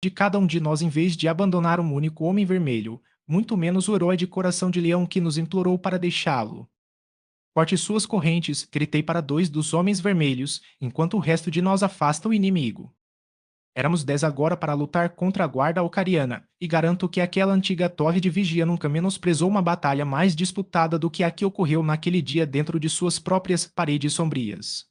de cada um de nós em vez de abandonar um único homem vermelho, muito menos o herói de coração de leão que nos implorou para deixá-lo. Corte suas correntes, gritei para 2 dos homens vermelhos, enquanto o resto de nós afasta o inimigo. Éramos 10 agora para lutar contra a guarda ocariana, e garanto que aquela antiga torre de vigia nunca menosprezou uma batalha mais disputada do que a que ocorreu naquele dia dentro de suas próprias paredes sombrias.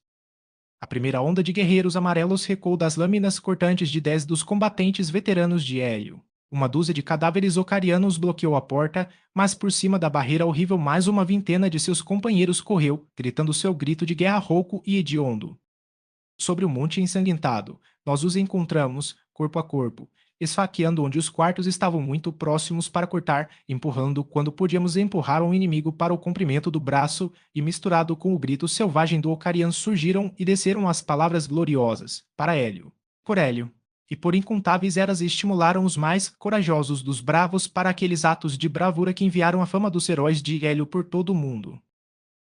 A primeira onda de guerreiros amarelos recuou das lâminas cortantes de 10 dos combatentes veteranos de Hélio. Uma dúzia de cadáveres ocarianos bloqueou a porta, mas por cima da barreira horrível mais uma vintena de seus companheiros correu, gritando seu grito de guerra rouco e hediondo. Sobre o monte ensanguentado, nós os encontramos, corpo a corpo, esfaqueando onde os quartos estavam muito próximos para cortar, empurrando quando podíamos empurrar um inimigo para o comprimento do braço, e misturado com o grito selvagem do Ocarian surgiram e desceram as palavras gloriosas, para Hélio, por Hélio, e por incontáveis eras estimularam os mais corajosos dos bravos para aqueles atos de bravura que enviaram a fama dos heróis de Hélio por todo o mundo.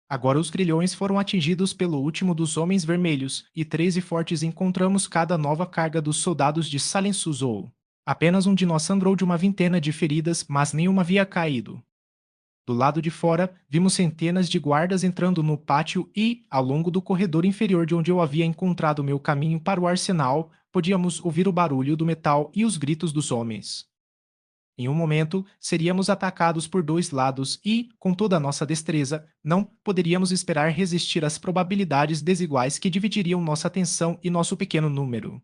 Agora os grilhões foram atingidos pelo último dos homens vermelhos, e 13 fortes encontramos cada nova carga dos soldados de Salensuzou. Apenas um de nós sangrou de uma vintena de feridas, mas nenhuma havia caído. Do lado de fora, vimos centenas de guardas entrando no pátio e, ao longo do corredor inferior de onde eu havia encontrado meu caminho para o arsenal, podíamos ouvir o barulho do metal e os gritos dos homens. Em um momento, seríamos atacados por 2 lados e, com toda a nossa destreza, não poderíamos esperar resistir às probabilidades desiguais que dividiriam nossa atenção e nosso pequeno número.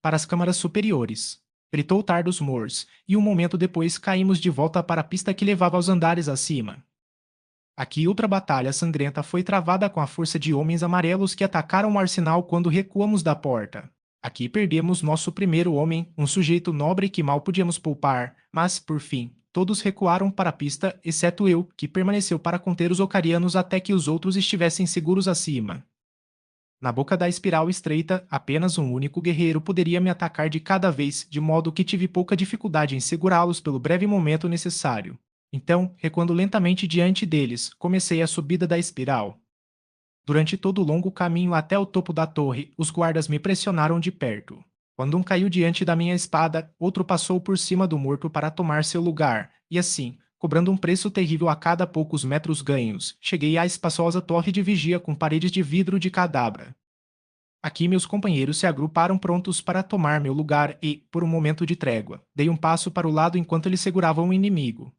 Para as câmaras superiores. Gritou Tardos Moors, e um momento depois caímos de volta para a pista que levava aos andares acima. Aqui outra batalha sangrenta foi travada com a força de homens amarelos que atacaram o arsenal quando recuamos da porta. Aqui perdemos nosso primeiro homem, um sujeito nobre que mal podíamos poupar, mas, por fim, todos recuaram para a pista, exceto eu, que permaneceu para conter os ocarianos até que os outros estivessem seguros acima. Na boca da espiral estreita, apenas um único guerreiro poderia me atacar de cada vez, de modo que tive pouca dificuldade em segurá-los pelo breve momento necessário. Então, recuando lentamente diante deles, comecei a subida da espiral. Durante todo o longo caminho até o topo da torre, os guardas me pressionaram de perto. Quando um caiu diante da minha espada, outro passou por cima do morto para tomar seu lugar, e assim, cobrando um preço terrível a cada poucos metros ganhos, cheguei à espaçosa torre de vigia com paredes de vidro de cadabra. Aqui meus companheiros se agruparam prontos para tomar meu lugar e, por um momento de trégua, dei um passo para o lado enquanto eles seguravam o inimigo.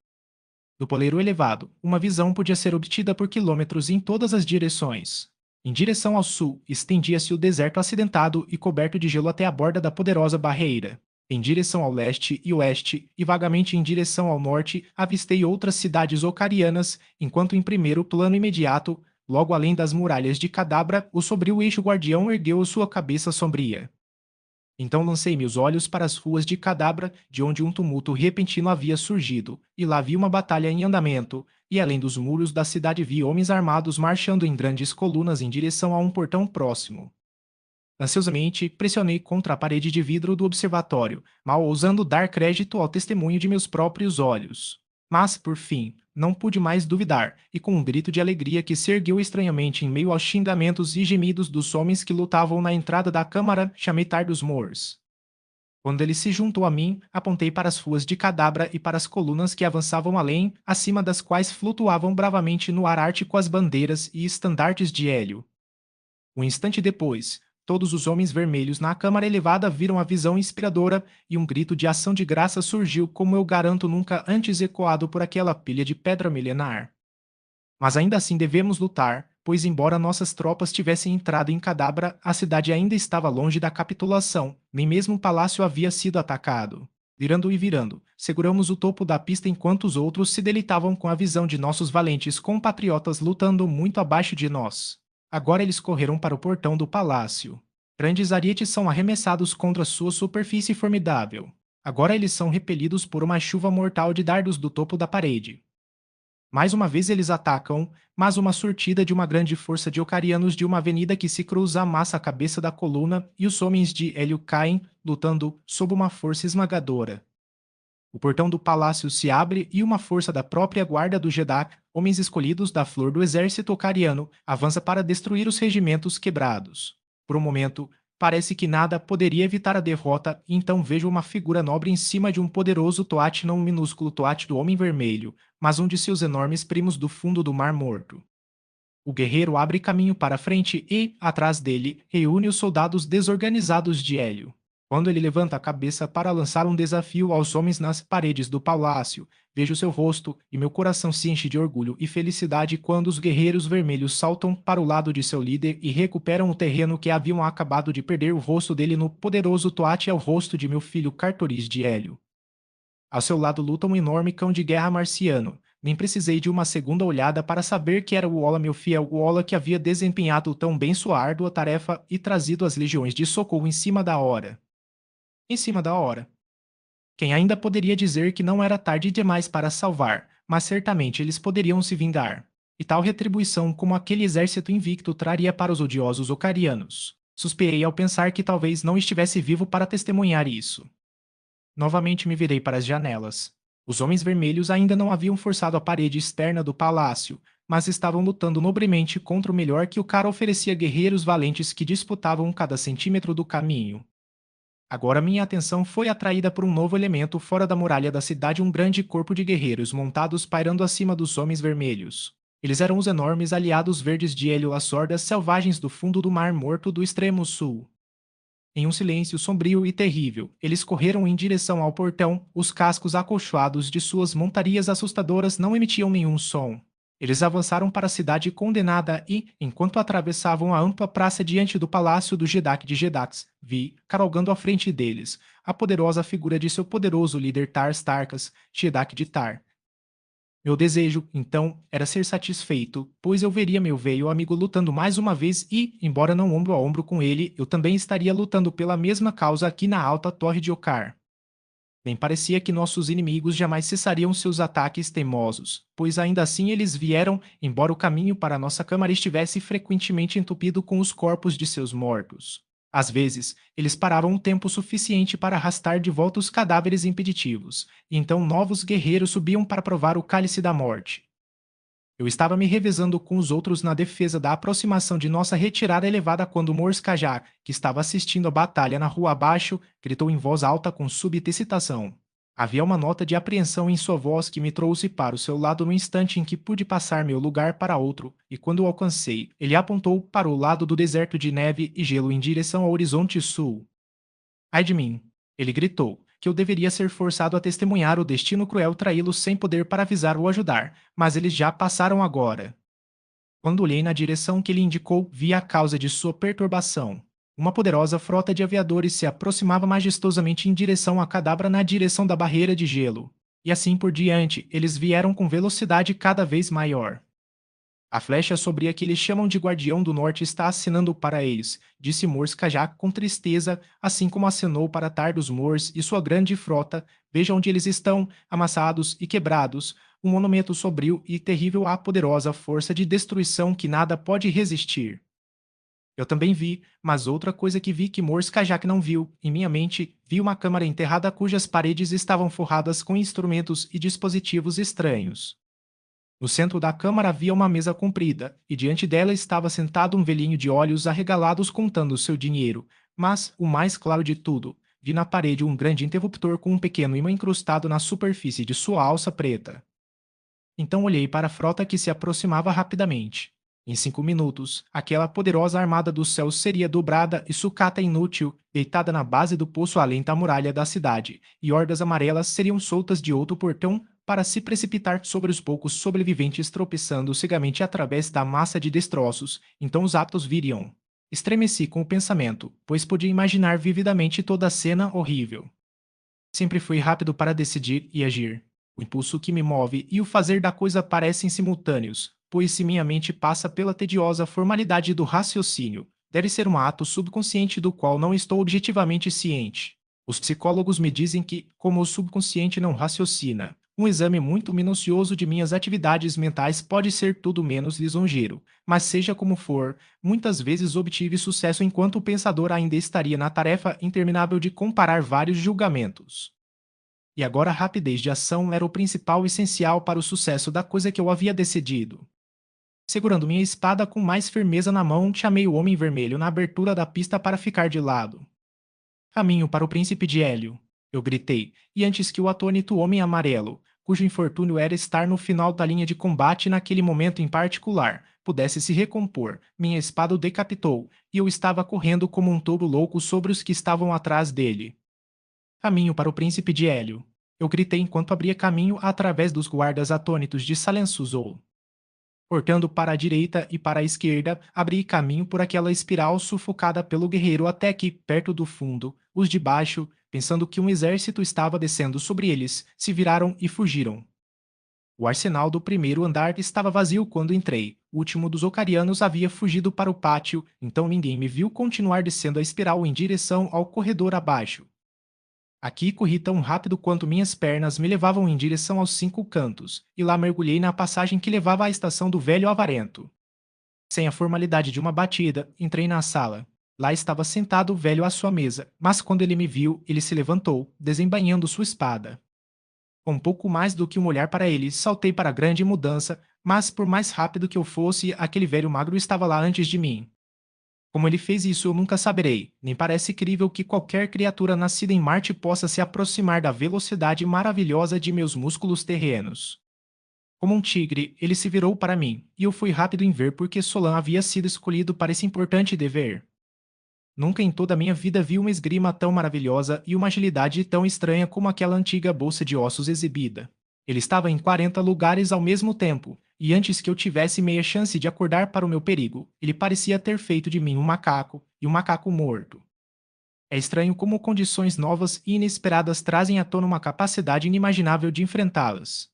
Do poleiro elevado, uma visão podia ser obtida por quilômetros em todas as direções. Em direção ao sul, estendia-se o deserto acidentado e coberto de gelo até a borda da poderosa barreira. Em direção ao leste e oeste, e vagamente em direção ao norte, avistei outras cidades ocarianas, enquanto em primeiro plano imediato, logo além das muralhas de Cadabra, o sombrio eixo guardião ergueu sua cabeça sombria. Então lancei meus olhos para as ruas de Cadabra, de onde um tumulto repentino havia surgido, e lá vi uma batalha em andamento, e além dos muros da cidade vi homens armados marchando em grandes colunas em direção a um portão próximo. Ansiosamente, pressionei contra a parede de vidro do observatório, mal ousando dar crédito ao testemunho de meus próprios olhos. Mas, por fim, não pude mais duvidar, e com um grito de alegria que se ergueu estranhamente em meio aos xingamentos e gemidos dos homens que lutavam na entrada da câmara, chamei Tardos Moors. Quando ele se juntou a mim, apontei para as ruas de Cadabra e para as colunas que avançavam além, acima das quais flutuavam bravamente no ar ártico as bandeiras e estandartes de Hélio. Um instante depois, todos os homens vermelhos na câmara elevada viram a visão inspiradora e um grito de ação de graça surgiu como eu garanto nunca antes ecoado por aquela pilha de pedra milenar. Mas ainda assim devemos lutar, pois embora nossas tropas tivessem entrado em Cadabra, a cidade ainda estava longe da capitulação, nem mesmo o palácio havia sido atacado. Virando e virando, seguramos o topo da pista enquanto os outros se deleitavam com a visão de nossos valentes compatriotas lutando muito abaixo de nós. Agora eles correram para o portão do palácio. Grandes arietes são arremessados contra sua superfície formidável. Agora eles são repelidos por uma chuva mortal de dardos do topo da parede. Mais uma vez eles atacam, mas uma surtida de uma grande força de ocarianos de uma avenida que se cruza amassa a cabeça da coluna e os homens de Hélio caem, lutando sob uma força esmagadora. O portão do palácio se abre e uma força da própria guarda do Jeddah, homens escolhidos da flor do exército ocariano, avança para destruir os regimentos quebrados. Por um momento, Parece que nada poderia evitar a derrota, e então vejo uma figura nobre em cima de um poderoso toate, não um minúsculo toate do Homem Vermelho, mas um de seus enormes primos do fundo do Mar Morto. O guerreiro abre caminho para frente e, atrás dele, reúne os soldados desorganizados de Hélio. Quando ele levanta a cabeça para lançar um desafio aos homens nas paredes do palácio, vejo seu rosto e meu coração se enche de orgulho e felicidade quando os guerreiros vermelhos saltam para o lado de seu líder e recuperam o terreno que haviam acabado de perder. O rosto dele no poderoso Toate é o rosto de meu filho Cartoris de Hélio. Ao seu lado luta um enorme cão de guerra marciano. Nem precisei de uma segunda olhada para saber que era o Ola, meu fiel Ola, que havia desempenhado tão bem sua árdua tarefa e trazido as legiões de socorro em cima da hora. Em cima da hora. Quem ainda poderia dizer que não era tarde demais para salvar, mas certamente eles poderiam se vingar. E tal retribuição como aquele exército invicto traria para os odiosos ocarianos. Suspirei ao pensar que talvez não estivesse vivo para testemunhar isso. Novamente me virei para as janelas. Os homens vermelhos ainda não haviam forçado a parede externa do palácio, mas estavam lutando nobremente contra o melhor que o cara oferecia, guerreiros valentes que disputavam cada centímetro do caminho. Agora minha atenção foi atraída por um novo elemento fora da muralha da cidade, um grande corpo de guerreiros montados pairando acima dos homens vermelhos. Eles eram os enormes aliados verdes de Hélio, as hordas selvagens do fundo do Mar Morto do extremo sul. Em um silêncio sombrio e terrível, eles correram em direção ao portão, os cascos acolchoados de suas montarias assustadoras não emitiam nenhum som. Eles avançaram para a cidade condenada e, enquanto atravessavam a ampla praça diante do palácio do Jedak de Jedax, vi, cavalgando à frente deles, a poderosa figura de seu poderoso líder Tar Starkas, Jedak de Tar. Meu desejo, então, era ser satisfeito, pois eu veria meu velho amigo lutando mais uma vez e, embora não ombro a ombro com ele, eu também estaria lutando pela mesma causa aqui na alta torre de Okar. Bem parecia que nossos inimigos jamais cessariam seus ataques teimosos, pois ainda assim eles vieram, embora o caminho para nossa câmara estivesse frequentemente entupido com os corpos de seus mortos. Às vezes, eles paravam um tempo suficiente para arrastar de volta os cadáveres impeditivos, e então novos guerreiros subiam para provar o cálice da morte. Eu estava me revezando com os outros na defesa da aproximação de nossa retirada elevada quando Mors Kajak, que estava assistindo a batalha na rua abaixo, gritou em voz alta com súbita excitação. Havia uma nota de apreensão em sua voz que me trouxe para o seu lado no instante em que pude passar meu lugar para outro, e quando o alcancei, ele apontou para o lado do deserto de neve e gelo em direção ao horizonte sul. Ai de mim, ele gritou, que eu deveria ser forçado a testemunhar o destino cruel traí-lo sem poder para avisar ou ajudar, mas eles já passaram agora. Quando olhei na direção que ele indicou, vi a causa de sua perturbação. Uma poderosa frota de aviadores se aproximava majestosamente em direção à cadabra na direção da barreira de gelo. E assim por diante, eles vieram com velocidade cada vez maior. A flecha sombria que eles chamam de Guardião do Norte está acenando para eles, disse Mors Kajak com tristeza, assim como acenou para Tardos Mors e sua grande frota. Veja onde eles estão, amassados e quebrados, um monumento sombrio e terrível à poderosa força de destruição que nada pode resistir. Eu também vi, mas outra coisa que vi que Mors Kajak não viu, em minha mente, vi uma câmara enterrada cujas paredes estavam forradas com instrumentos e dispositivos estranhos. No centro da câmara havia uma mesa comprida, e diante dela estava sentado um velhinho de olhos arregalados contando seu dinheiro. Mas, o mais claro de tudo, vi na parede um grande interruptor com um pequeno imã incrustado na superfície de sua alça preta. Então olhei para a frota que se aproximava rapidamente. Em 5 minutos, aquela poderosa armada do céu seria dobrada e sucata inútil, deitada na base do poço além da muralha da cidade, e hordas amarelas seriam soltas de outro portão para se precipitar sobre os poucos sobreviventes tropeçando cegamente através da massa de destroços. Então os atos viriam. Estremeci com o pensamento, pois podia imaginar vividamente toda a cena horrível. Sempre fui rápido para decidir e agir. O impulso que me move e o fazer da coisa parecem simultâneos, pois se minha mente passa pela tediosa formalidade do raciocínio, deve ser um ato subconsciente do qual não estou objetivamente ciente. Os psicólogos me dizem que, como o subconsciente não raciocina, um exame muito minucioso de minhas atividades mentais pode ser tudo menos lisonjeiro, mas seja como for, muitas vezes obtive sucesso enquanto o pensador ainda estaria na tarefa interminável de comparar vários julgamentos. E agora a rapidez de ação era o principal essencial para o sucesso da coisa que eu havia decidido. Segurando minha espada com mais firmeza na mão, chamei o Homem Vermelho na abertura da pista para ficar de lado. Caminho para o Príncipe de Hélio, eu gritei, e antes que o atônito Homem Amarelo, cujo infortúnio era estar no final da linha de combate naquele momento em particular, pudesse se recompor, minha espada o decapitou, e eu estava correndo como um touro louco sobre os que estavam atrás dele. Caminho para o Príncipe de Hélio, eu gritei enquanto abria caminho através dos guardas atônitos de Salensuzou. Cortando para a direita e para a esquerda, abri caminho por aquela espiral sufocada pelo guerreiro até que, perto do fundo, os de baixo, pensando que um exército estava descendo sobre eles, se viraram e fugiram. O arsenal do primeiro andar estava vazio quando entrei. O último dos ocarianos havia fugido para o pátio, então ninguém me viu continuar descendo a espiral em direção ao corredor abaixo. Aqui corri tão rápido quanto minhas pernas me levavam em direção aos 5 cantos, e lá mergulhei na passagem que levava à estação do velho avarento. Sem a formalidade de uma batida, entrei na sala. Lá estava sentado o velho à sua mesa, mas quando ele me viu, ele se levantou, desembainhando sua espada. Com pouco mais do que um olhar para ele, saltei para a grande mudança, mas por mais rápido que eu fosse, aquele velho magro estava lá antes de mim. Como ele fez isso, eu nunca saberei, nem parece crível que qualquer criatura nascida em Marte possa se aproximar da velocidade maravilhosa de meus músculos terrenos. Como um tigre, ele se virou para mim, e eu fui rápido em ver por que Solan havia sido escolhido para esse importante dever. Nunca em toda a minha vida vi uma esgrima tão maravilhosa e uma agilidade tão estranha como aquela antiga bolsa de ossos exibida. Ele estava em 40 lugares ao mesmo tempo, e antes que eu tivesse meia chance de acordar para o meu perigo, ele parecia ter feito de mim um macaco, e um macaco morto. É estranho como condições novas e inesperadas trazem à tona uma capacidade inimaginável de enfrentá-las.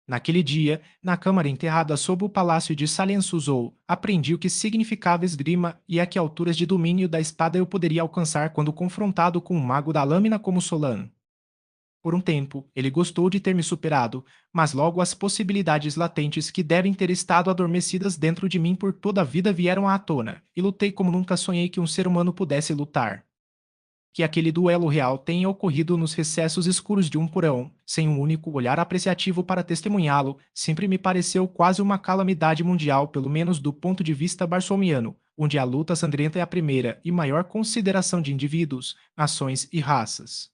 Naquele dia, na câmara enterrada sob o palácio de Salensuzou, aprendi o que significava esgrima e a que alturas de domínio da espada eu poderia alcançar quando confrontado com um mago da lâmina como Solan. Por um tempo, ele gostou de ter me superado, mas logo as possibilidades latentes que devem ter estado adormecidas dentro de mim por toda a vida vieram à tona, e lutei como nunca sonhei que um ser humano pudesse lutar. Que aquele duelo real tenha ocorrido nos recessos escuros de um porão, sem um único olhar apreciativo para testemunhá-lo, sempre me pareceu quase uma calamidade mundial, pelo menos do ponto de vista barçomiano, onde a luta sangrenta é a primeira e maior consideração de indivíduos, nações e raças.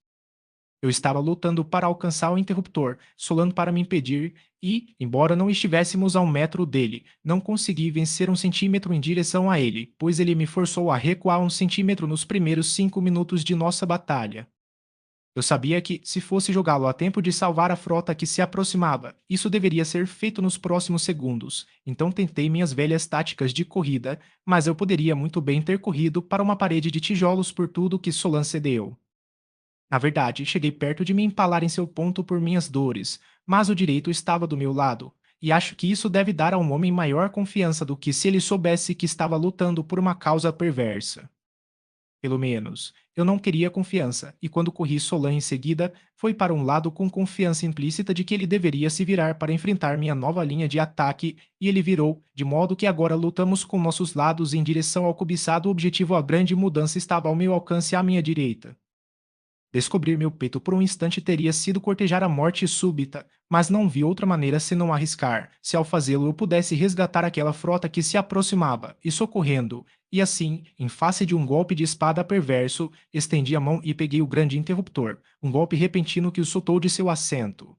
Eu estava lutando para alcançar o interruptor, solando para me impedir, e, embora não estivéssemos a 1 metro dele, não consegui vencer 1 centímetro em direção a ele, pois ele me forçou a recuar 1 centímetro nos primeiros 5 minutos de nossa batalha. Eu sabia que, se fosse jogá-lo a tempo de salvar a frota que se aproximava, isso deveria ser feito nos próximos segundos, então tentei minhas velhas táticas de corrida, mas eu poderia muito bem ter corrido para uma parede de tijolos por tudo que Solan cedeu. Na verdade, cheguei perto de me empalar em seu ponto por minhas dores, mas o direito estava do meu lado, e acho que isso deve dar a um homem maior confiança do que se ele soubesse que estava lutando por uma causa perversa. Pelo menos, eu não queria confiança, e quando corri Solan em seguida, foi para um lado com confiança implícita de que ele deveria se virar para enfrentar minha nova linha de ataque, e ele virou, de modo que agora lutamos com nossos lados em direção ao cobiçado objetivo. A grande mudança estava ao meu alcance à minha direita. Descobrir meu peito por um instante teria sido cortejar a morte súbita, mas não vi outra maneira senão arriscar, se ao fazê-lo eu pudesse resgatar aquela frota que se aproximava, e socorrendo, e assim, em face de um golpe de espada perverso, estendi a mão e peguei o grande interruptor, um golpe repentino que o soltou de seu assento.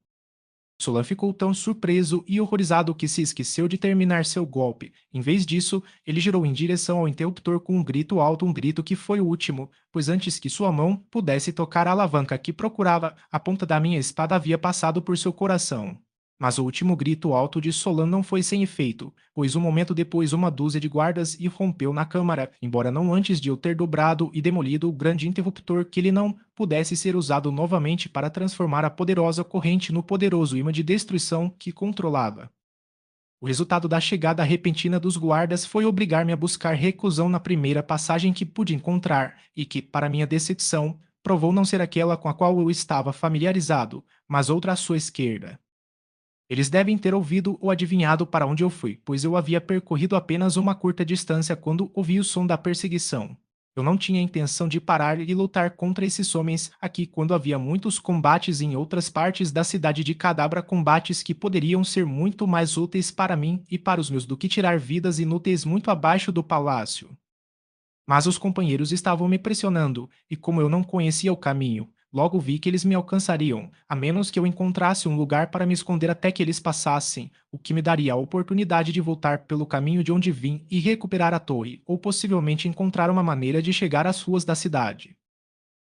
Solan ficou tão surpreso e horrorizado que se esqueceu de terminar seu golpe. Em vez disso, ele girou em direção ao interruptor com um grito alto, um grito que foi o último, pois antes que sua mão pudesse tocar a alavanca que procurava, a ponta da minha espada havia passado por seu coração. Mas o último grito alto de Solan não foi sem efeito, pois um momento depois uma dúzia de guardas irrompeu na câmara, embora não antes de eu ter dobrado e demolido o grande interruptor, que ele não pudesse ser usado novamente para transformar a poderosa corrente no poderoso imã de destruição que controlava. O resultado da chegada repentina dos guardas foi obrigar-me a buscar reclusão na primeira passagem que pude encontrar, e que, para minha decepção, provou não ser aquela com a qual eu estava familiarizado, mas outra à sua esquerda. Eles devem ter ouvido ou adivinhado para onde eu fui, pois eu havia percorrido apenas uma curta distância quando ouvi o som da perseguição. Eu não tinha intenção de parar e lutar contra esses homens aqui quando havia muitos combates em outras partes da cidade de Cadabra, combates que poderiam ser muito mais úteis para mim e para os meus do que tirar vidas inúteis muito abaixo do palácio. Mas os companheiros estavam me pressionando, e como eu não conhecia o caminho, logo vi que eles me alcançariam, a menos que eu encontrasse um lugar para me esconder até que eles passassem, o que me daria a oportunidade de voltar pelo caminho de onde vim e recuperar a torre, ou possivelmente encontrar uma maneira de chegar às ruas da cidade.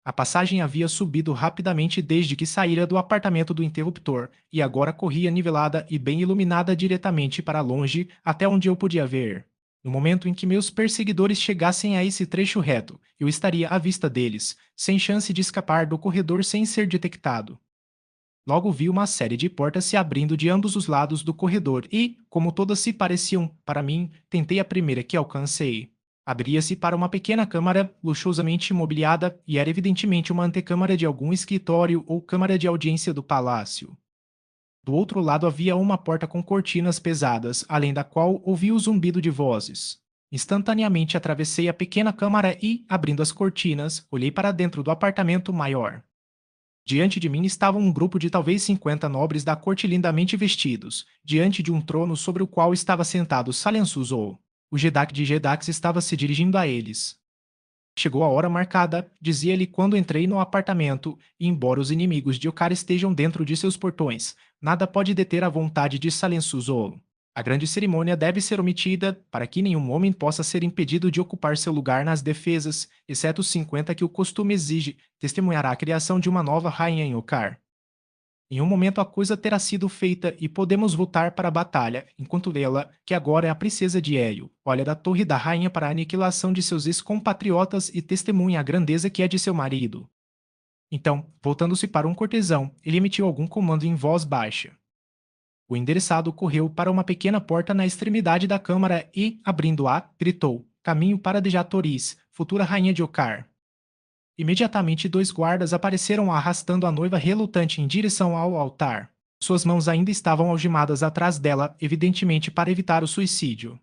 A passagem havia subido rapidamente desde que saíra do apartamento do interruptor, e agora corria nivelada e bem iluminada diretamente para longe, até onde eu podia ver. No momento em que meus perseguidores chegassem a esse trecho reto, eu estaria à vista deles, sem chance de escapar do corredor sem ser detectado. Logo vi uma série de portas se abrindo de ambos os lados do corredor e, como todas se pareciam para mim, tentei a primeira que alcancei. Abria-se para uma pequena câmara luxuosamente mobiliada e era evidentemente uma antecâmara de algum escritório ou câmara de audiência do palácio. Do outro lado havia uma porta com cortinas pesadas, além da qual ouvi o zumbido de vozes. Instantaneamente atravessei a pequena câmara e, abrindo as cortinas, olhei para dentro do apartamento maior. Diante de mim estava um grupo de talvez 50 nobres da corte lindamente vestidos, diante de um trono sobre o qual estava sentado Salensuzou. O Jedak de Jedax estava se dirigindo a eles. Chegou a hora marcada, dizia-lhe quando entrei no apartamento, e embora os inimigos de Okar estejam dentro de seus portões, nada pode deter a vontade de Salensuzou. A grande cerimônia deve ser omitida para que nenhum homem possa ser impedido de ocupar seu lugar nas defesas, exceto os 50 que o costume exige, testemunhará a criação de uma nova rainha em Okar. Em um momento a coisa terá sido feita e podemos voltar para a batalha, enquanto ela, que agora é a princesa de Hélio, olha da torre da rainha para a aniquilação de seus ex-compatriotas e testemunha a grandeza que é de seu marido. Então, voltando-se para um cortesão, ele emitiu algum comando em voz baixa. O endereçado correu para uma pequena porta na extremidade da câmara e, abrindo-a, gritou: Caminho para Dejatoris, futura rainha de Okar. Imediatamente dois guardas apareceram arrastando a noiva relutante em direção ao altar. Suas mãos ainda estavam algemadas atrás dela, evidentemente para evitar o suicídio.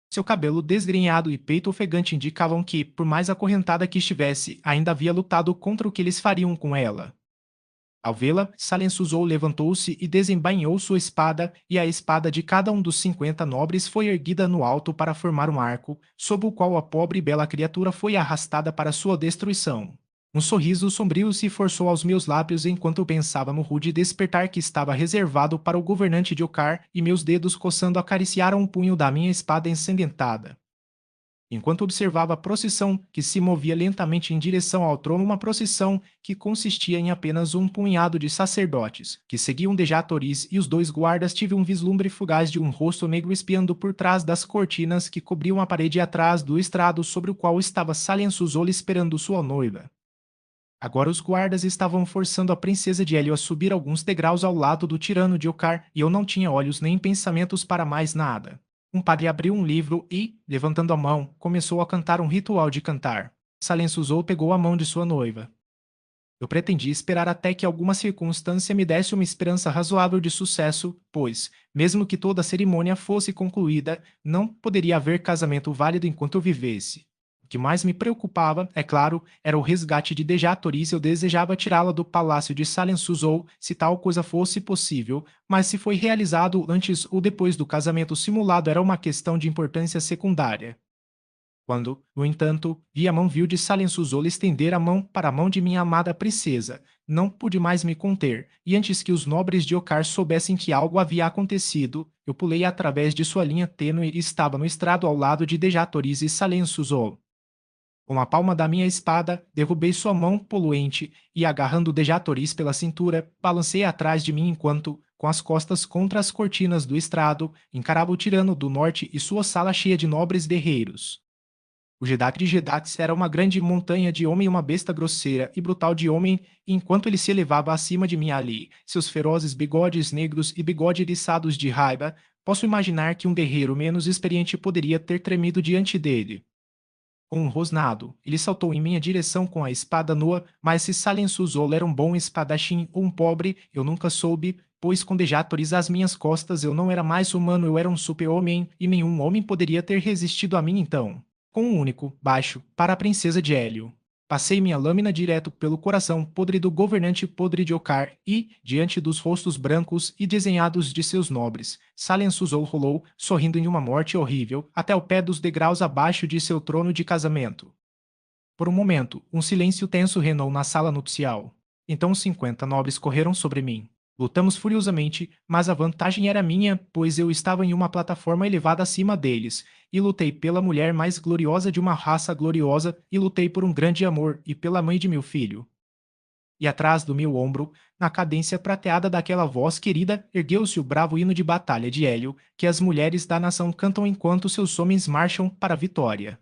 Seu cabelo desgrenhado e peito ofegante indicavam que, por mais acorrentada que estivesse, ainda havia lutado contra o que eles fariam com ela. Ao vê-la, Salensuzou levantou-se e desembainhou sua espada, e a espada de cada um dos 50 nobres foi erguida no alto para formar um arco, sob o qual a pobre e bela criatura foi arrastada para sua destruição. Um sorriso sombrio se forçou aos meus lábios enquanto eu pensava no rude despertar que estava reservado para o governante de Okar, e meus dedos coçando acariciaram o punho da minha espada ensanguentada. Enquanto observava a procissão que se movia lentamente em direção ao trono, uma procissão que consistia em apenas um punhado de sacerdotes, que seguiam Dejatoris e os dois guardas, tive um vislumbre fugaz de um rosto negro espiando por trás das cortinas que cobriam a parede atrás do estrado sobre o qual estava Salensuzol esperando sua noiva. Agora os guardas estavam forçando a princesa de Hélio a subir alguns degraus ao lado do tirano de Okar, e eu não tinha olhos nem pensamentos para mais nada. Um padre abriu um livro e, levantando a mão, começou a cantar um ritual de cantar. Salensuzou pegou a mão de sua noiva. Eu pretendia esperar até que alguma circunstância me desse uma esperança razoável de sucesso, pois, mesmo que toda a cerimônia fosse concluída, não poderia haver casamento válido enquanto eu vivesse. O que mais me preocupava, é claro, era o resgate de Dejatoris e eu desejava tirá-la do palácio de Salensuzou se tal coisa fosse possível, mas se foi realizado antes ou depois do casamento simulado era uma questão de importância secundária. Quando, no entanto, vi a mão vil de Salensuzou estender a mão para a mão de minha amada princesa, não pude mais me conter, e antes que os nobres de Okar soubessem que algo havia acontecido, eu pulei através de sua linha tênue e estava no estrado ao lado de Dejatoris e Salensuzou. Com a palma da minha espada, derrubei sua mão poluente e, agarrando Dejatoris pela cintura, balancei atrás de mim enquanto, com as costas contra as cortinas do estrado, encarava o tirano do norte e sua sala cheia de nobres guerreiros. O Jedak de Jedax era uma grande montanha de homem e uma besta grosseira e brutal de homem, e enquanto ele se elevava acima de mim ali, seus ferozes bigodes negros e bigode eriçados de raiva, posso imaginar que um guerreiro menos experiente poderia ter tremido diante dele. Com um rosnado, ele saltou em minha direção com a espada nua, mas se Salensuzol era um bom espadachim ou um pobre, eu nunca soube, pois com Dejatoris às minhas costas eu não era mais humano, eu era um super-homem, e nenhum homem poderia ter resistido a mim então. com um único, baixo, para a princesa de Hélio. Passei minha lâmina direto pelo coração podre do governante podre de Ocar e, diante dos rostos brancos e desenhados de seus nobres, Salensuzou rolou, sorrindo em uma morte horrível, até o pé dos degraus abaixo de seu trono de casamento. Por um momento, um silêncio tenso reinou na sala nupcial. Então os 50 nobres correram sobre mim. Lutamos furiosamente, mas a vantagem era minha, pois eu estava em uma plataforma elevada acima deles, e lutei pela mulher mais gloriosa de uma raça gloriosa, e lutei por um grande amor e pela mãe de meu filho. E atrás do meu ombro, na cadência prateada daquela voz querida, ergueu-se o bravo hino de batalha de Hélio, que as mulheres da nação cantam enquanto seus homens marcham para a vitória.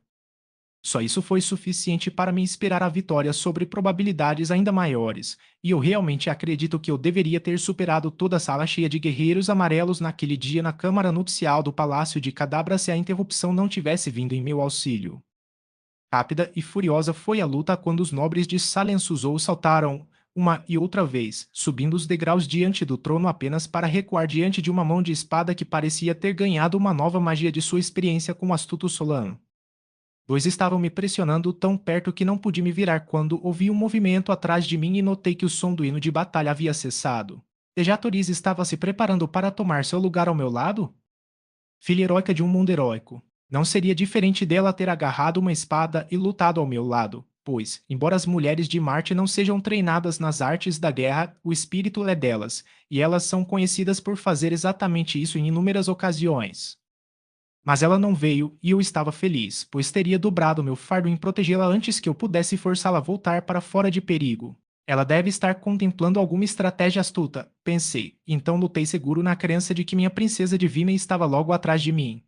Só isso foi suficiente para me inspirar a vitória sobre probabilidades ainda maiores, e eu realmente acredito que eu deveria ter superado toda a sala cheia de guerreiros amarelos naquele dia na câmara nupcial do Palácio de Cadabra se a interrupção não tivesse vindo em meu auxílio. Rápida e furiosa foi a luta quando os nobres de Salensuzou saltaram, uma e outra vez, subindo os degraus diante do trono apenas para recuar diante de uma mão de espada que parecia ter ganhado uma nova magia de sua experiência com o astuto Solan. Dois estavam me pressionando tão perto que não pude me virar quando ouvi um movimento atrás de mim e notei que o som do hino de batalha havia cessado. Dejatoriz estava se preparando para tomar seu lugar ao meu lado? Filha heróica de um mundo heróico. Não seria diferente dela ter agarrado uma espada e lutado ao meu lado, pois, embora as mulheres de Marte não sejam treinadas nas artes da guerra, o espírito é delas, e elas são conhecidas por fazer exatamente isso em inúmeras ocasiões. Mas ela não veio e eu estava feliz, pois teria dobrado meu fardo em protegê-la antes que eu pudesse forçá-la a voltar para fora de perigo. Ela deve estar contemplando alguma estratégia astuta, pensei, então lutei seguro na crença de que minha princesa divina estava logo atrás de mim.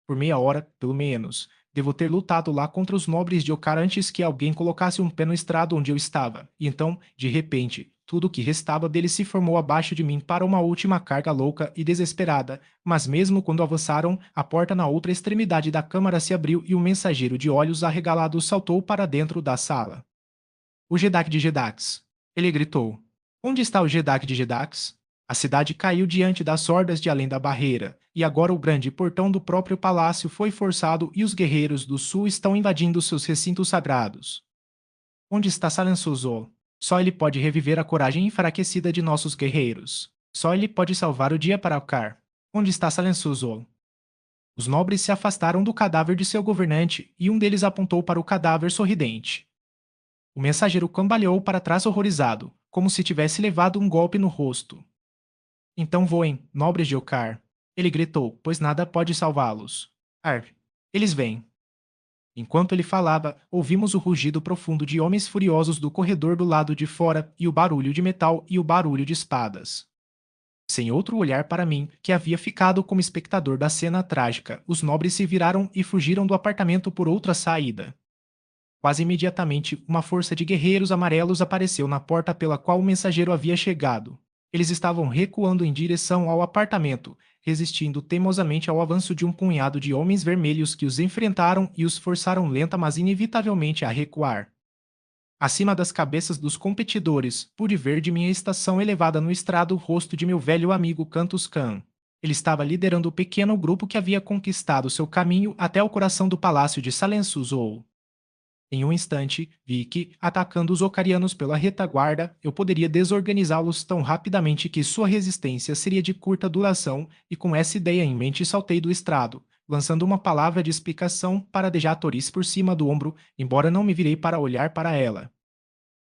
Por meia hora, pelo menos, devo ter lutado lá contra os nobres de Ocar antes que alguém colocasse um pé no estrado onde eu estava, e então, de repente, tudo o que restava dele se formou abaixo de mim para uma última carga louca e desesperada, mas mesmo quando avançaram, a porta na outra extremidade da câmara se abriu e um mensageiro de olhos arregalados saltou para dentro da sala. O Jedak de Jedax. Ele gritou. Onde está o Jedak de Jedax? A cidade caiu diante das hordas de além da barreira, e agora o grande portão do próprio palácio foi forçado e os guerreiros do sul estão invadindo seus recintos sagrados. Onde está Salensuzol? Só ele pode reviver a coragem enfraquecida de nossos guerreiros. Só ele pode salvar o dia para Ocar. Onde está Salensuzol? Os nobres se afastaram do cadáver de seu governante e um deles apontou para o cadáver sorridente. O mensageiro cambaleou para trás horrorizado, como se tivesse levado um golpe no rosto. Então voem, nobres de Ocar. Ele gritou, pois nada pode salvá-los. Eles vêm. Enquanto ele falava, ouvimos o rugido profundo de homens furiosos do corredor do lado de fora e o barulho de metal e o barulho de espadas. Sem outro olhar para mim, que havia ficado como espectador da cena trágica, os nobres se viraram e fugiram do apartamento por outra saída. Quase imediatamente, uma força de guerreiros amarelos apareceu na porta pela qual o mensageiro havia chegado. Eles estavam recuando em direção ao apartamento, resistindo teimosamente ao avanço de um punhado de homens vermelhos que os enfrentaram e os forçaram lenta mas inevitavelmente a recuar. Acima das cabeças dos competidores, pude ver de minha estação elevada no estrado o rosto de meu velho amigo Cantus Khan. Ele estava liderando o pequeno grupo que havia conquistado seu caminho até o coração do palácio de Salensuzou. Em um instante, vi que, atacando os ocarianos pela retaguarda, eu poderia desorganizá-los tão rapidamente que sua resistência seria de curta duração, e com essa ideia em mente saltei do estrado, lançando uma palavra de explicação para Dejatoriz por cima do ombro, embora não me virei para olhar para ela.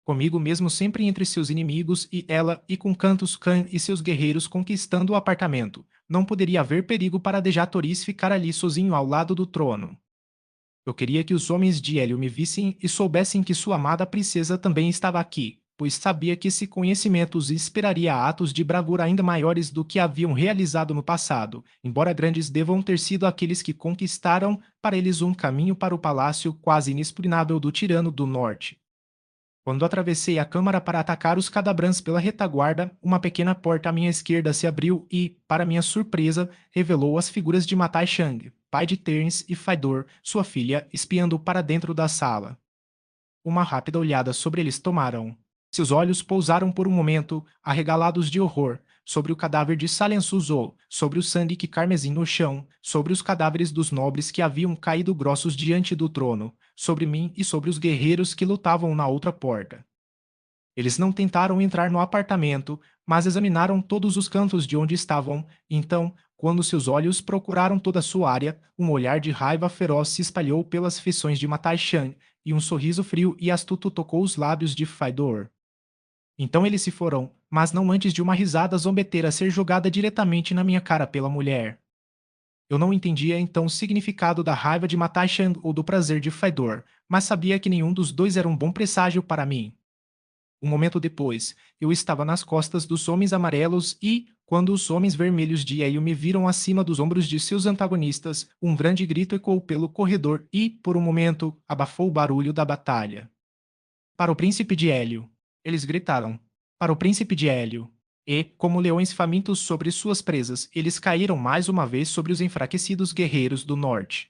Comigo mesmo sempre entre seus inimigos e ela, e com Cantus Khan e seus guerreiros conquistando o apartamento, não poderia haver perigo para Dejatoriz ficar ali sozinho ao lado do trono. Eu queria que os homens de Hélio me vissem e soubessem que sua amada princesa também estava aqui, pois sabia que esse conhecimento os inspiraria a atos de bravura ainda maiores do que haviam realizado no passado, embora grandes devam ter sido aqueles que conquistaram para eles um caminho para o palácio quase inexpugnável do tirano do norte. Quando atravessei a câmara para atacar os cadabrãs pela retaguarda, uma pequena porta à minha esquerda se abriu e, para minha surpresa, revelou as figuras de Matai Shang, pai de Terence e Faidor, sua filha, espiando para dentro da sala. Uma rápida olhada sobre eles tomaram. Seus olhos pousaram por um momento, arregalados de horror, sobre o cadáver de Salensuzou, sobre o sangue que carmesim no chão, sobre os cadáveres dos nobres que haviam caído grossos diante do trono, sobre mim e sobre os guerreiros que lutavam na outra porta. Eles não tentaram entrar no apartamento, mas examinaram todos os cantos de onde estavam. Então, quando seus olhos procuraram toda a sua área, um olhar de raiva feroz se espalhou pelas feições de Matai Shan, e um sorriso frio e astuto tocou os lábios de Faidor. Então eles se foram, mas não antes de uma risada zombeteira ser jogada diretamente na minha cara pela mulher. Eu não entendia então o significado da raiva de Matai Shan ou do prazer de Faidor, mas sabia que nenhum dos dois era um bom presságio para mim. Um momento depois, eu estava nas costas dos homens amarelos e, quando os homens vermelhos de Hélio me viram acima dos ombros de seus antagonistas, um grande grito ecoou pelo corredor e, por um momento, abafou o barulho da batalha. Para o príncipe de Hélio, eles gritaram. Para o príncipe de Hélio. E, como leões famintos sobre suas presas, eles caíram mais uma vez sobre os enfraquecidos guerreiros do norte.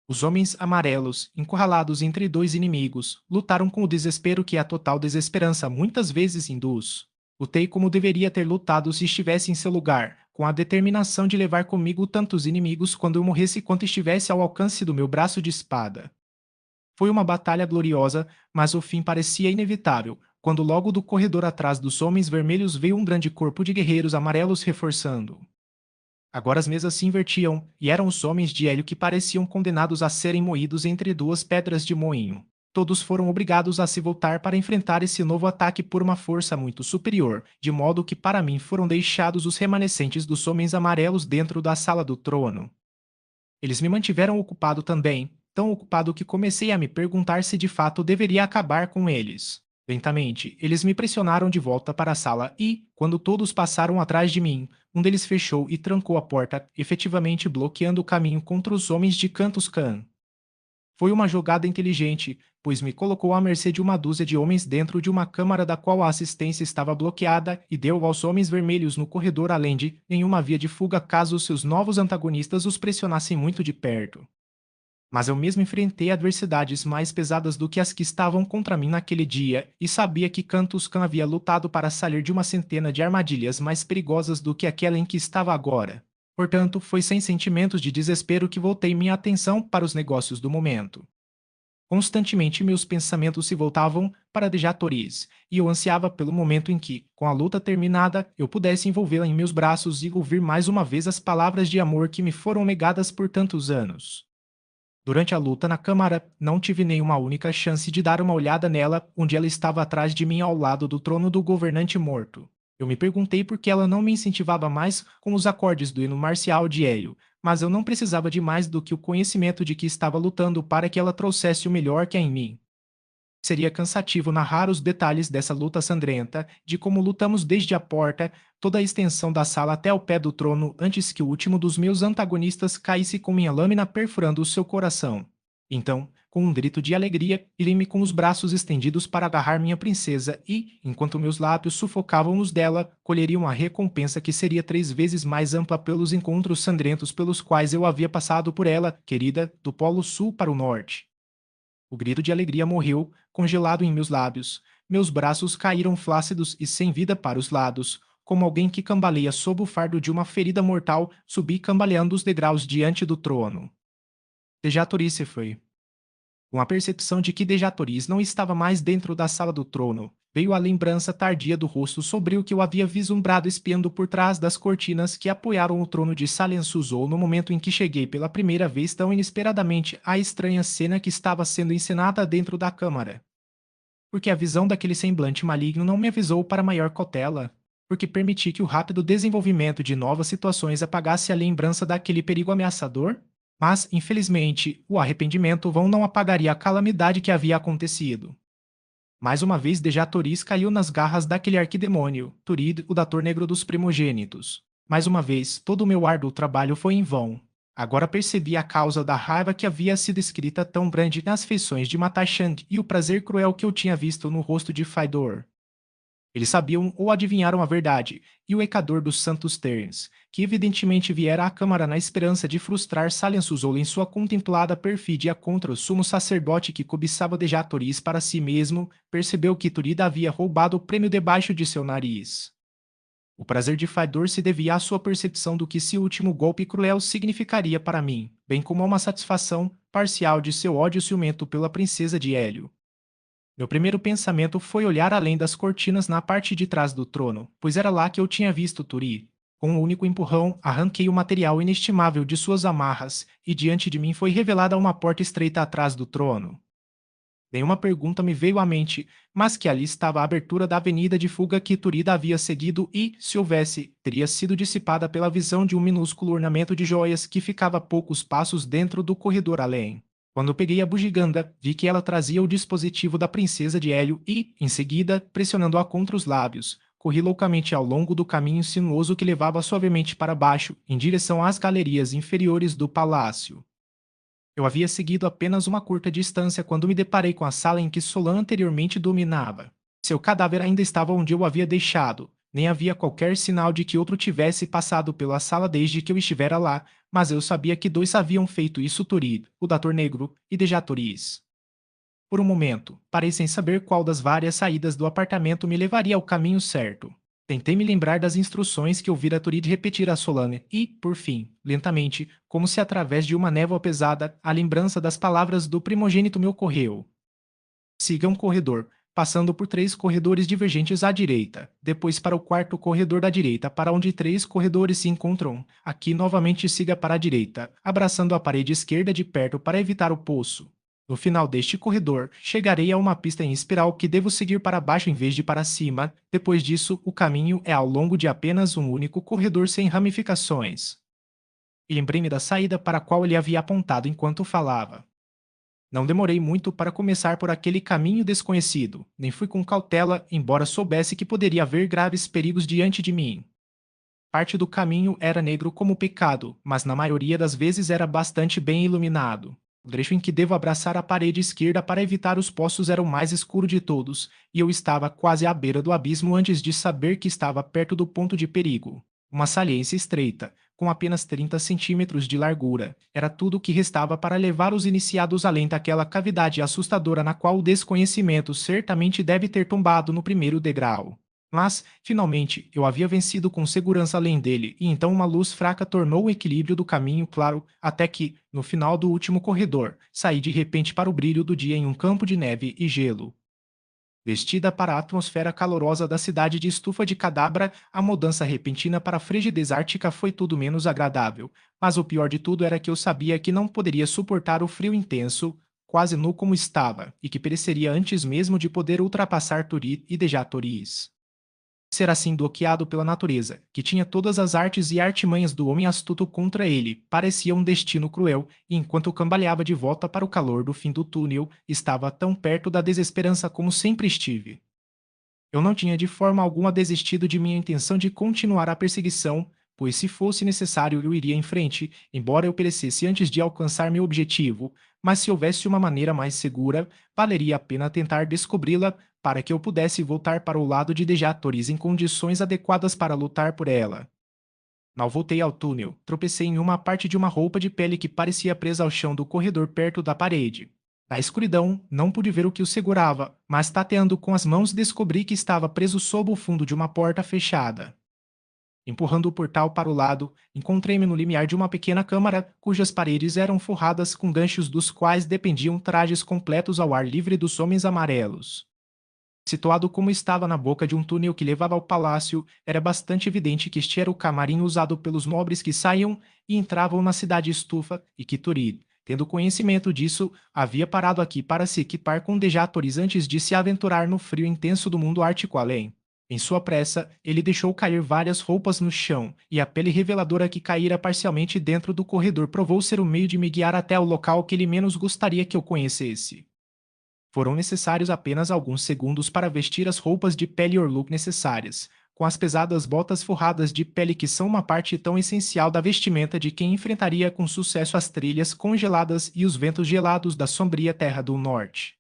Os homens amarelos, encurralados entre dois inimigos, lutaram com o desespero que a total desesperança muitas vezes induz. Lutei como deveria ter lutado se estivesse em seu lugar, com a determinação de levar comigo tantos inimigos quando eu morresse quanto estivesse ao alcance do meu braço de espada. Foi uma batalha gloriosa, mas o fim parecia inevitável, quando logo do corredor atrás dos homens vermelhos veio um grande corpo de guerreiros amarelos reforçando. Agora as mesas se invertiam, e eram os homens de Hélio que pareciam condenados a serem moídos entre duas pedras de moinho. Todos foram obrigados a se voltar para enfrentar esse novo ataque por uma força muito superior, de modo que para mim foram deixados os remanescentes dos homens amarelos dentro da sala do trono. Eles me mantiveram ocupado também, tão ocupado que comecei a me perguntar se de fato deveria acabar com eles. Lentamente, eles me pressionaram de volta para a sala e, quando todos passaram atrás de mim, um deles fechou e trancou a porta, efetivamente bloqueando o caminho contra os homens de Cantus Khan. Foi uma jogada inteligente, pois me colocou à mercê de uma dúzia de homens dentro de uma câmara da qual a assistência estava bloqueada e deu aos homens vermelhos no corredor além de nenhuma via de fuga caso seus novos antagonistas os pressionassem muito de perto. Mas eu mesmo enfrentei adversidades mais pesadas do que as que estavam contra mim naquele dia, e sabia que Cantus Khan havia lutado para sair de uma centena de armadilhas mais perigosas do que aquela em que estava agora. Portanto, foi sem sentimentos de desespero que voltei minha atenção para os negócios do momento. Constantemente meus pensamentos se voltavam para Dejatoris, e eu ansiava pelo momento em que, com a luta terminada, eu pudesse envolvê-la em meus braços e ouvir mais uma vez as palavras de amor que me foram negadas por tantos anos. Durante a luta na câmara, não tive nenhuma única chance de dar uma olhada nela, onde ela estava atrás de mim ao lado do trono do governante morto. Eu me perguntei por que ela não me incentivava mais com os acordes do hino marcial de Hélio, mas eu não precisava de mais do que o conhecimento de que estava lutando para que ela trouxesse o melhor que há em mim. Seria cansativo narrar os detalhes dessa luta sangrenta, de como lutamos desde a porta, toda a extensão da sala até o pé do trono antes que o último dos meus antagonistas caísse com minha lâmina perfurando o seu coração. Então, com um grito de alegria, irei-me com os braços estendidos para agarrar minha princesa e, enquanto meus lábios sufocavam os dela, colheriam a recompensa que seria 3 vezes mais ampla pelos encontros sangrentos pelos quais eu havia passado por ela, querida, do Polo Sul para o Norte. O grito de alegria morreu, congelado em meus lábios. Meus braços caíram flácidos e sem vida para os lados. Como alguém que cambaleia sob o fardo de uma ferida mortal, subi cambaleando os degraus diante do trono. Dejatori se foi. Com a percepção de que Dejatoris não estava mais dentro da sala do trono, veio a lembrança tardia do rosto sombrio que eu havia vislumbrado espiando por trás das cortinas que apoiaram o trono de Salensuzou no momento em que cheguei pela primeira vez tão inesperadamente à estranha cena que estava sendo encenada dentro da câmara. Porque a visão daquele semblante maligno não me avisou para maior cautela, porque permiti que o rápido desenvolvimento de novas situações apagasse a lembrança daquele perigo ameaçador? Mas, infelizmente, o arrependimento vão não apagaria a calamidade que havia acontecido. Mais uma vez Dejatoris caiu nas garras daquele arquidemônio, Turid, o dator negro dos primogênitos. Mais uma vez, todo o meu árduo trabalho foi em vão. Agora percebi a causa da raiva que havia sido escrita tão grande nas feições de Matachand e o prazer cruel que eu tinha visto no rosto de Faidor. Eles sabiam ou adivinharam a verdade, e o ecador dos Santos Terns, que evidentemente viera à Câmara na esperança de frustrar Salensuzol em sua contemplada perfídia contra o sumo sacerdote que cobiçava Dejatoris para si mesmo, percebeu que Turida havia roubado o prêmio debaixo de seu nariz. O prazer de Fador se devia à sua percepção do que esse último golpe cruel significaria para mim, bem como a uma satisfação parcial de seu ódio ciumento pela princesa de Hélio. Meu primeiro pensamento foi olhar além das cortinas na parte de trás do trono, pois era lá que eu tinha visto Turi. Com um único empurrão, arranquei o material inestimável de suas amarras, e diante de mim foi revelada uma porta estreita atrás do trono. Nenhuma pergunta me veio à mente, mas que ali estava a abertura da avenida de fuga que Turida havia seguido e, se houvesse, teria sido dissipada pela visão de um minúsculo ornamento de joias que ficava a poucos passos dentro do corredor além. Quando peguei a bugiganga, vi que ela trazia o dispositivo da princesa de Hélio e, em seguida, pressionando-a contra os lábios, corri loucamente ao longo do caminho sinuoso que levava suavemente para baixo, em direção às galerias inferiores do palácio. Eu havia seguido apenas uma curta distância quando me deparei com a sala em que Solan anteriormente dominava. Seu cadáver ainda estava onde eu o havia deixado. Nem havia qualquer sinal de que outro tivesse passado pela sala desde que eu estivera lá, mas eu sabia que dois haviam feito isso Turid, o Dator Negro, e Dejatoris. Por um momento, parei sem saber qual das várias saídas do apartamento me levaria ao caminho certo. Tentei me lembrar das instruções que ouvira Turid repetir a Solane e, por fim, lentamente, como se através de uma névoa pesada, a lembrança das palavras do primogênito me ocorreu. Siga um corredor, passando por 3 corredores divergentes à direita, depois para o quarto corredor da direita, para onde 3 corredores se encontram. Aqui novamente siga para a direita, abraçando a parede esquerda de perto para evitar o poço. No final deste corredor, chegarei a uma pista em espiral que devo seguir para baixo em vez de para cima. Depois disso, o caminho é ao longo de apenas um único corredor sem ramificações. E lembrei-me da saída para a qual ele havia apontado enquanto falava. Não demorei muito para começar por aquele caminho desconhecido, nem fui com cautela, embora soubesse que poderia haver graves perigos diante de mim. Parte do caminho era negro como o pecado, mas na maioria das vezes era bastante bem iluminado. O trecho em que devo abraçar a parede esquerda para evitar os poços era o mais escuro de todos, e eu estava quase à beira do abismo antes de saber que estava perto do ponto de perigo. Uma saliência estreita, com apenas 30 centímetros de largura, era tudo o que restava para levar os iniciados além daquela cavidade assustadora na qual o desconhecimento certamente deve ter tombado no primeiro degrau. Mas, finalmente, eu havia vencido com segurança além dele, e então uma luz fraca tornou o equilíbrio do caminho claro, até que, no final do último corredor, saí de repente para o brilho do dia em um campo de neve e gelo. Vestida para a atmosfera calorosa da cidade de estufa de Cadabra, a mudança repentina para a frigidez ártica foi tudo menos agradável, mas o pior de tudo era que eu sabia que não poderia suportar o frio intenso, quase nu como estava, e que pereceria antes mesmo de poder ultrapassar Turid e Dejatoris. Ser assim bloqueado pela natureza, que tinha todas as artes e artimanhas do homem astuto contra ele, parecia um destino cruel, e enquanto cambaleava de volta para o calor do fim do túnel, estava tão perto da desesperança como sempre estive. Eu não tinha de forma alguma desistido de minha intenção de continuar a perseguição, pois se fosse necessário eu iria em frente, embora eu perecesse antes de alcançar meu objetivo, mas se houvesse uma maneira mais segura, valeria a pena tentar descobri-la para que eu pudesse voltar para o lado de Dejatoris em condições adequadas para lutar por ela. Mal voltei ao túnel, tropecei em uma parte de uma roupa de pele que parecia presa ao chão do corredor perto da parede. Na escuridão, não pude ver o que o segurava, mas tateando com as mãos descobri que estava preso sob o fundo de uma porta fechada. Empurrando o portal para o lado, encontrei-me no limiar de uma pequena câmara cujas paredes eram forradas com ganchos dos quais dependiam trajes completos ao ar livre dos homens amarelos. Situado como estava na boca de um túnel que levava ao palácio, era bastante evidente que este era o camarim usado pelos nobres que saíam e entravam na cidade estufa e que Turid, tendo conhecimento disso, havia parado aqui para se equipar com dejatores antes de se aventurar no frio intenso do mundo ártico além. Em sua pressa, ele deixou cair várias roupas no chão, e a pele reveladora que caíra parcialmente dentro do corredor provou ser o meio de me guiar até o local que ele menos gostaria que eu conhecesse. Foram necessários apenas alguns segundos para vestir as roupas de pele Orluk necessárias, com as pesadas botas forradas de pele que são uma parte tão essencial da vestimenta de quem enfrentaria com sucesso as trilhas congeladas e os ventos gelados da sombria terra do norte.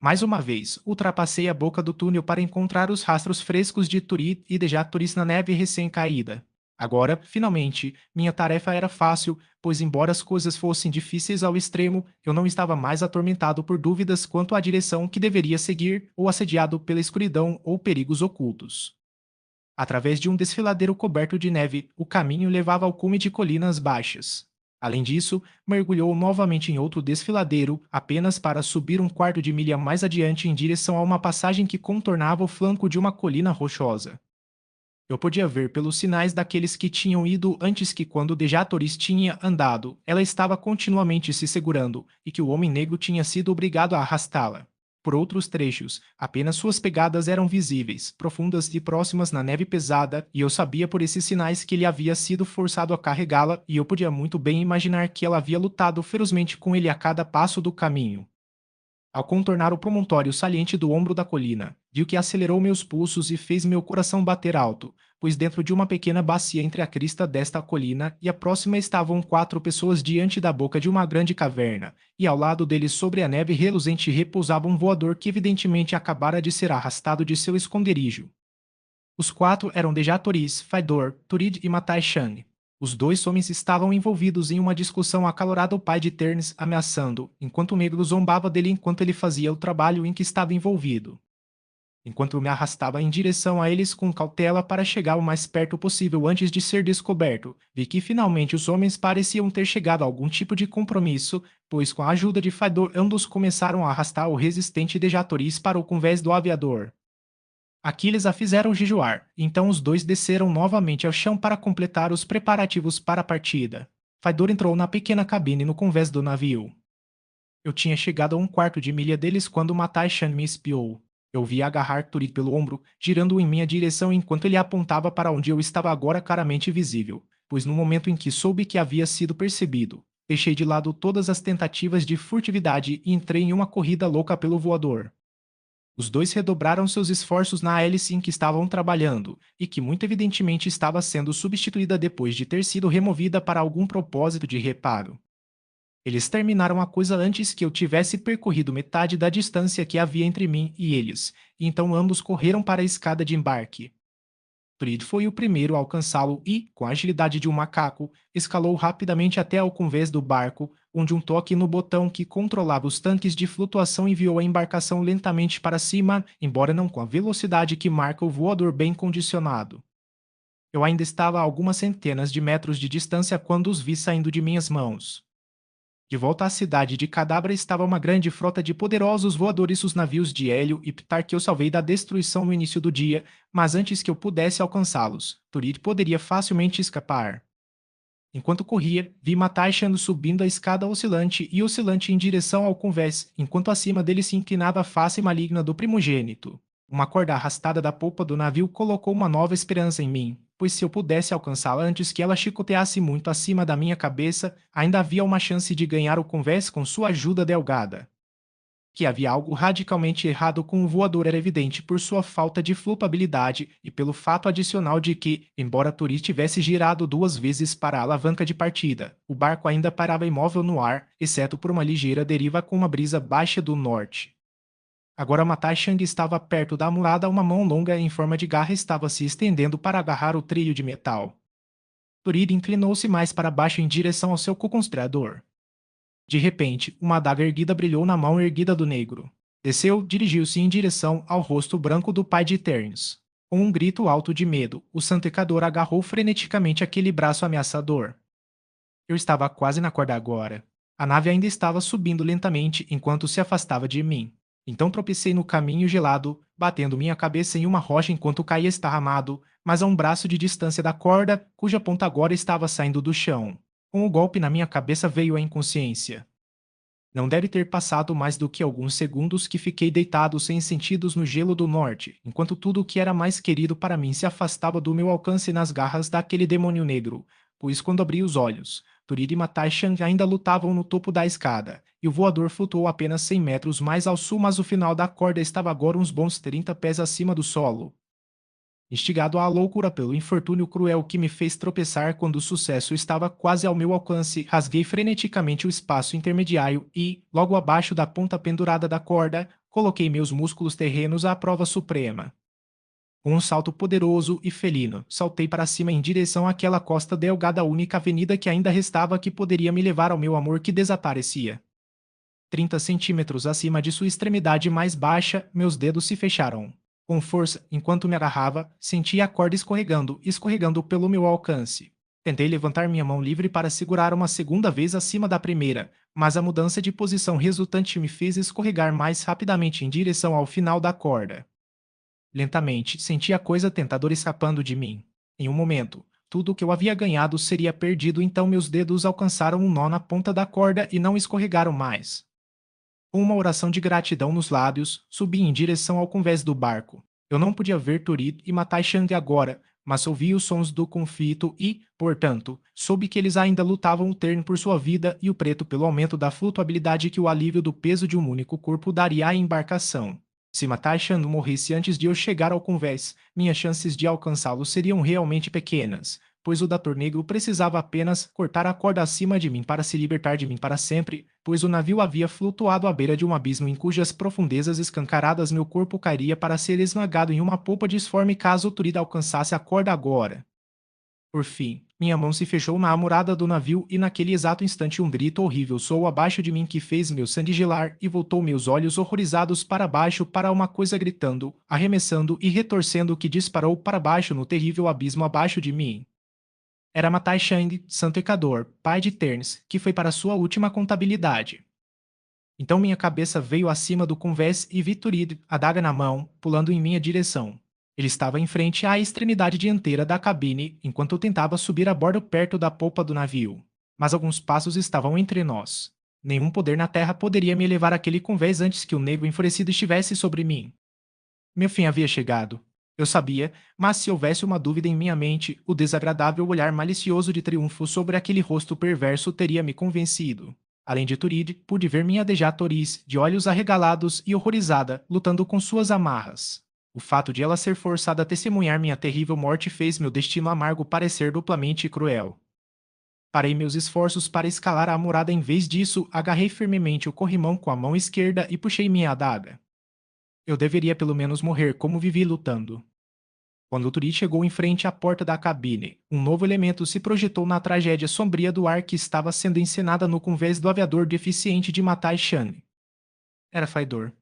Mais uma vez, ultrapassei a boca do túnel para encontrar os rastros frescos de Turid e de Jatoris na neve recém-caída. Agora, finalmente, minha tarefa era fácil, pois embora as coisas fossem difíceis ao extremo, eu não estava mais atormentado por dúvidas quanto à direção que deveria seguir ou assediado pela escuridão ou perigos ocultos. Através de um desfiladeiro coberto de neve, o caminho levava ao cume de colinas baixas. Além disso, mergulhou novamente em outro desfiladeiro, apenas para subir um quarto de milha mais adiante em direção a uma passagem que contornava o flanco de uma colina rochosa. Eu podia ver pelos sinais daqueles que tinham ido antes que quando Dejatoris tinha andado, ela estava continuamente se segurando e que o homem negro tinha sido obrigado a arrastá-la. Por outros trechos, apenas suas pegadas eram visíveis, profundas e próximas na neve pesada, e eu sabia por esses sinais que ele havia sido forçado a carregá-la, e eu podia muito bem imaginar que ela havia lutado ferozmente com ele a cada passo do caminho. Ao contornar o promontório saliente do ombro da colina, vi o que acelerou meus pulsos e fez meu coração bater alto, pois dentro de uma pequena bacia entre a crista desta colina e a próxima estavam 4 pessoas diante da boca de uma grande caverna, e ao lado deles sobre a neve reluzente repousava um voador que evidentemente acabara de ser arrastado de seu esconderijo. Os 4 eram Dejatoris, Faidor, Turid e Matai Shan. Os 2 homens estavam envolvidos em uma discussão acalorada, o pai de Ternes ameaçando, enquanto o negro zombava dele enquanto ele fazia o trabalho em que estava envolvido. Enquanto eu me arrastava em direção a eles com cautela para chegar o mais perto possível antes de ser descoberto, vi que finalmente os homens pareciam ter chegado a algum tipo de compromisso, pois com a ajuda de Faidor ambos começaram a arrastar o resistente Dejatoris para o convés do aviador. Aquiles a fizeram jejuar, então os dois desceram novamente ao chão para completar os preparativos para a partida. Faidor entrou na pequena cabine no convés do navio. Eu tinha chegado a um quarto de milha deles quando Matai Shan me espiou. Eu vi agarrar Turid pelo ombro, girando em minha direção enquanto ele apontava para onde eu estava agora claramente visível, pois no momento em que soube que havia sido percebido, deixei de lado todas as tentativas de furtividade e entrei em uma corrida louca pelo voador. Os dois redobraram seus esforços na hélice em que estavam trabalhando, e que muito evidentemente estava sendo substituída depois de ter sido removida para algum propósito de reparo. Eles terminaram a coisa antes que eu tivesse percorrido metade da distância que havia entre mim e eles, e então ambos correram para a escada de embarque. Turid foi o primeiro a alcançá-lo e, com a agilidade de um macaco, escalou rapidamente até ao convés do barco, onde um toque no botão que controlava os tanques de flutuação enviou a embarcação lentamente para cima, embora não com a velocidade que marca o voador bem condicionado. Eu ainda estava a algumas centenas de metros de distância quando os vi saindo de minhas mãos. De volta à cidade de Cadabra estava uma grande frota de poderosos voadores, os navios de Hélio e Ptar que eu salvei da destruição no início do dia, mas antes que eu pudesse alcançá-los, Turid poderia facilmente escapar. Enquanto corria, vi Mataishan subindo a escada oscilante e oscilante em direção ao convés, enquanto acima dele se inclinava a face maligna do primogênito. Uma corda arrastada da polpa do navio colocou uma nova esperança em mim, pois se eu pudesse alcançá-la antes que ela chicoteasse muito acima da minha cabeça, ainda havia uma chance de ganhar o convés com sua ajuda delgada. Que havia algo radicalmente errado com o voador era evidente por sua falta de flupabilidade e pelo fato adicional de que, embora Turi tivesse girado 2 vezes para a alavanca de partida, o barco ainda parava imóvel no ar, exceto por uma ligeira deriva com uma brisa baixa do norte. Agora Matai Shang estava perto da murada, uma mão longa em forma de garra estava se estendendo para agarrar o trilho de metal. Turid inclinou-se mais para baixo em direção ao seu co-conspirador. De repente, uma adaga erguida brilhou na mão erguida do negro. Desceu, dirigiu-se em direção ao rosto branco do pai de Eternius. Com um grito alto de medo, o santecador agarrou freneticamente aquele braço ameaçador. Eu estava quase na corda agora. A nave ainda estava subindo lentamente enquanto se afastava de mim. Então tropecei no caminho gelado, batendo minha cabeça em uma rocha enquanto caía estarramado, mas a um braço de distância da corda, cuja ponta agora estava saindo do chão. Com o golpe na minha cabeça veio a inconsciência. Não deve ter passado mais do que alguns segundos que fiquei deitado sem sentidos no gelo do norte, enquanto tudo o que era mais querido para mim se afastava do meu alcance nas garras daquele demônio negro, pois quando abri os olhos, Turid e Matai Shang ainda lutavam no topo da escada, e o voador flutuou apenas 100 metros mais ao sul, mas o final da corda estava agora uns bons 30 pés acima do solo. Instigado à loucura pelo infortúnio cruel que me fez tropeçar quando o sucesso estava quase ao meu alcance, rasguei freneticamente o espaço intermediário e, logo abaixo da ponta pendurada da corda, coloquei meus músculos terrenos à prova suprema. Com um salto poderoso e felino, saltei para cima em direção àquela costa delgada, a única avenida que ainda restava que poderia me levar ao meu amor que desaparecia. 30 centímetros acima de sua extremidade mais baixa, meus dedos se fecharam. Com força, enquanto me agarrava, senti a corda escorregando, escorregando pelo meu alcance. Tentei levantar minha mão livre para segurar uma segunda vez acima da primeira, mas a mudança de posição resultante me fez escorregar mais rapidamente em direção ao final da corda. Lentamente, senti a coisa tentadora escapando de mim. Em um momento, tudo o que eu havia ganhado seria perdido, então meus dedos alcançaram um nó na ponta da corda e não escorregaram mais. Com uma oração de gratidão nos lábios, subi em direção ao convés do barco. Eu não podia ver Turid e Matai Chang agora, mas ouvi os sons do conflito e, portanto, soube que eles ainda lutavam o terno por sua vida e o preto pelo aumento da flutuabilidade que o alívio do peso de um único corpo daria à embarcação. Se Matai Chang morresse antes de eu chegar ao convés, minhas chances de alcançá-lo seriam realmente pequenas, pois o Dator Negro precisava apenas cortar a corda acima de mim para se libertar de mim para sempre, pois o navio havia flutuado à beira de um abismo em cujas profundezas escancaradas meu corpo cairia para ser esmagado em uma polpa disforme caso o Turida alcançasse a corda agora. Por fim, minha mão se fechou na amurada do navio e naquele exato instante um grito horrível soou abaixo de mim que fez meu sangue gelar e voltou meus olhos horrorizados para baixo para uma coisa gritando, arremessando e retorcendo que disparou para baixo no terrível abismo abaixo de mim. Era Matai Chang, santo Ecador, pai de Terns, que foi para sua última contabilidade. Então minha cabeça veio acima do convés e vi Turid, adaga na mão, pulando em minha direção. Ele estava em frente à extremidade dianteira da cabine, enquanto eu tentava subir a bordo perto da polpa do navio. Mas alguns passos estavam entre nós. Nenhum poder na terra poderia me levar àquele convés antes que o negro enfurecido estivesse sobre mim. Meu fim havia chegado. Eu sabia, mas se houvesse uma dúvida em minha mente, o desagradável olhar malicioso de triunfo sobre aquele rosto perverso teria me convencido. Além de Turid, pude ver minha Dejatoriz, de olhos arregalados e horrorizada, lutando com suas amarras. O fato de ela ser forçada a testemunhar minha terrível morte fez meu destino amargo parecer duplamente cruel. Parei meus esforços para escalar a murada em vez disso, agarrei firmemente o corrimão com a mão esquerda e puxei minha adaga. Eu deveria pelo menos morrer como vivi lutando. Quando Turi chegou em frente à porta da cabine, um novo elemento se projetou na tragédia sombria do ar que estava sendo encenada no convés do aviador deficiente de Matai Shan. Era Faidor.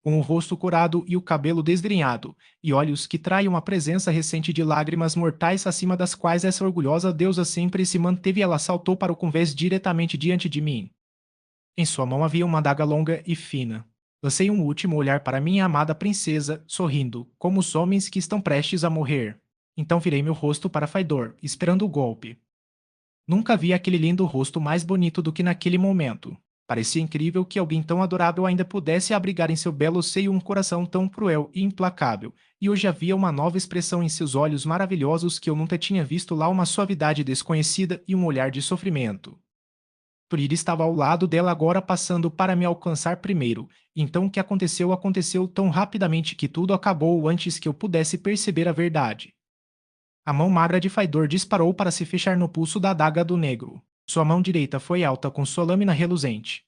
Com o rosto corado e o cabelo desgrenhado, e olhos que traem uma presença recente de lágrimas mortais acima das quais essa orgulhosa deusa sempre se manteve, ela saltou para o convés diretamente diante de mim. Em sua mão havia uma adaga longa e fina. Lancei um último olhar para minha amada princesa, sorrindo, como os homens que estão prestes a morrer. Então virei meu rosto para Faidor, esperando o golpe. Nunca vi aquele lindo rosto mais bonito do que naquele momento. Parecia incrível que alguém tão adorável ainda pudesse abrigar em seu belo seio um coração tão cruel e implacável, e hoje havia uma nova expressão em seus olhos maravilhosos que eu nunca tinha visto lá, uma suavidade desconhecida e um olhar de sofrimento. Turiri estava ao lado dela agora, passando para me alcançar primeiro. Então o que aconteceu aconteceu tão rapidamente que tudo acabou antes que eu pudesse perceber a verdade. A mão magra de Faidor disparou para se fechar no pulso da adaga do negro. Sua mão direita foi alta com sua lâmina reluzente.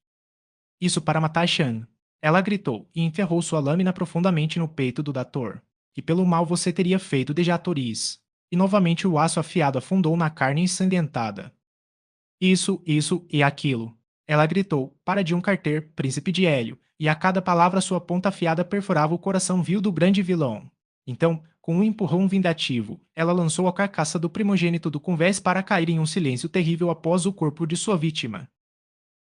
Isso para matar Shan. Ela gritou e enterrou sua lâmina profundamente no peito do Dator. E pelo mal você teria feito de Jatoriz. E novamente o aço afiado afundou na carne ensanguentada. Isso e aquilo. Ela gritou, para de um Carter, príncipe de Hélio, e a cada palavra sua ponta afiada perfurava o coração vil do grande vilão. Então, com um empurrão vingativo, ela lançou a carcaça do primogênito do convés para cair em um silêncio terrível após o corpo de sua vítima.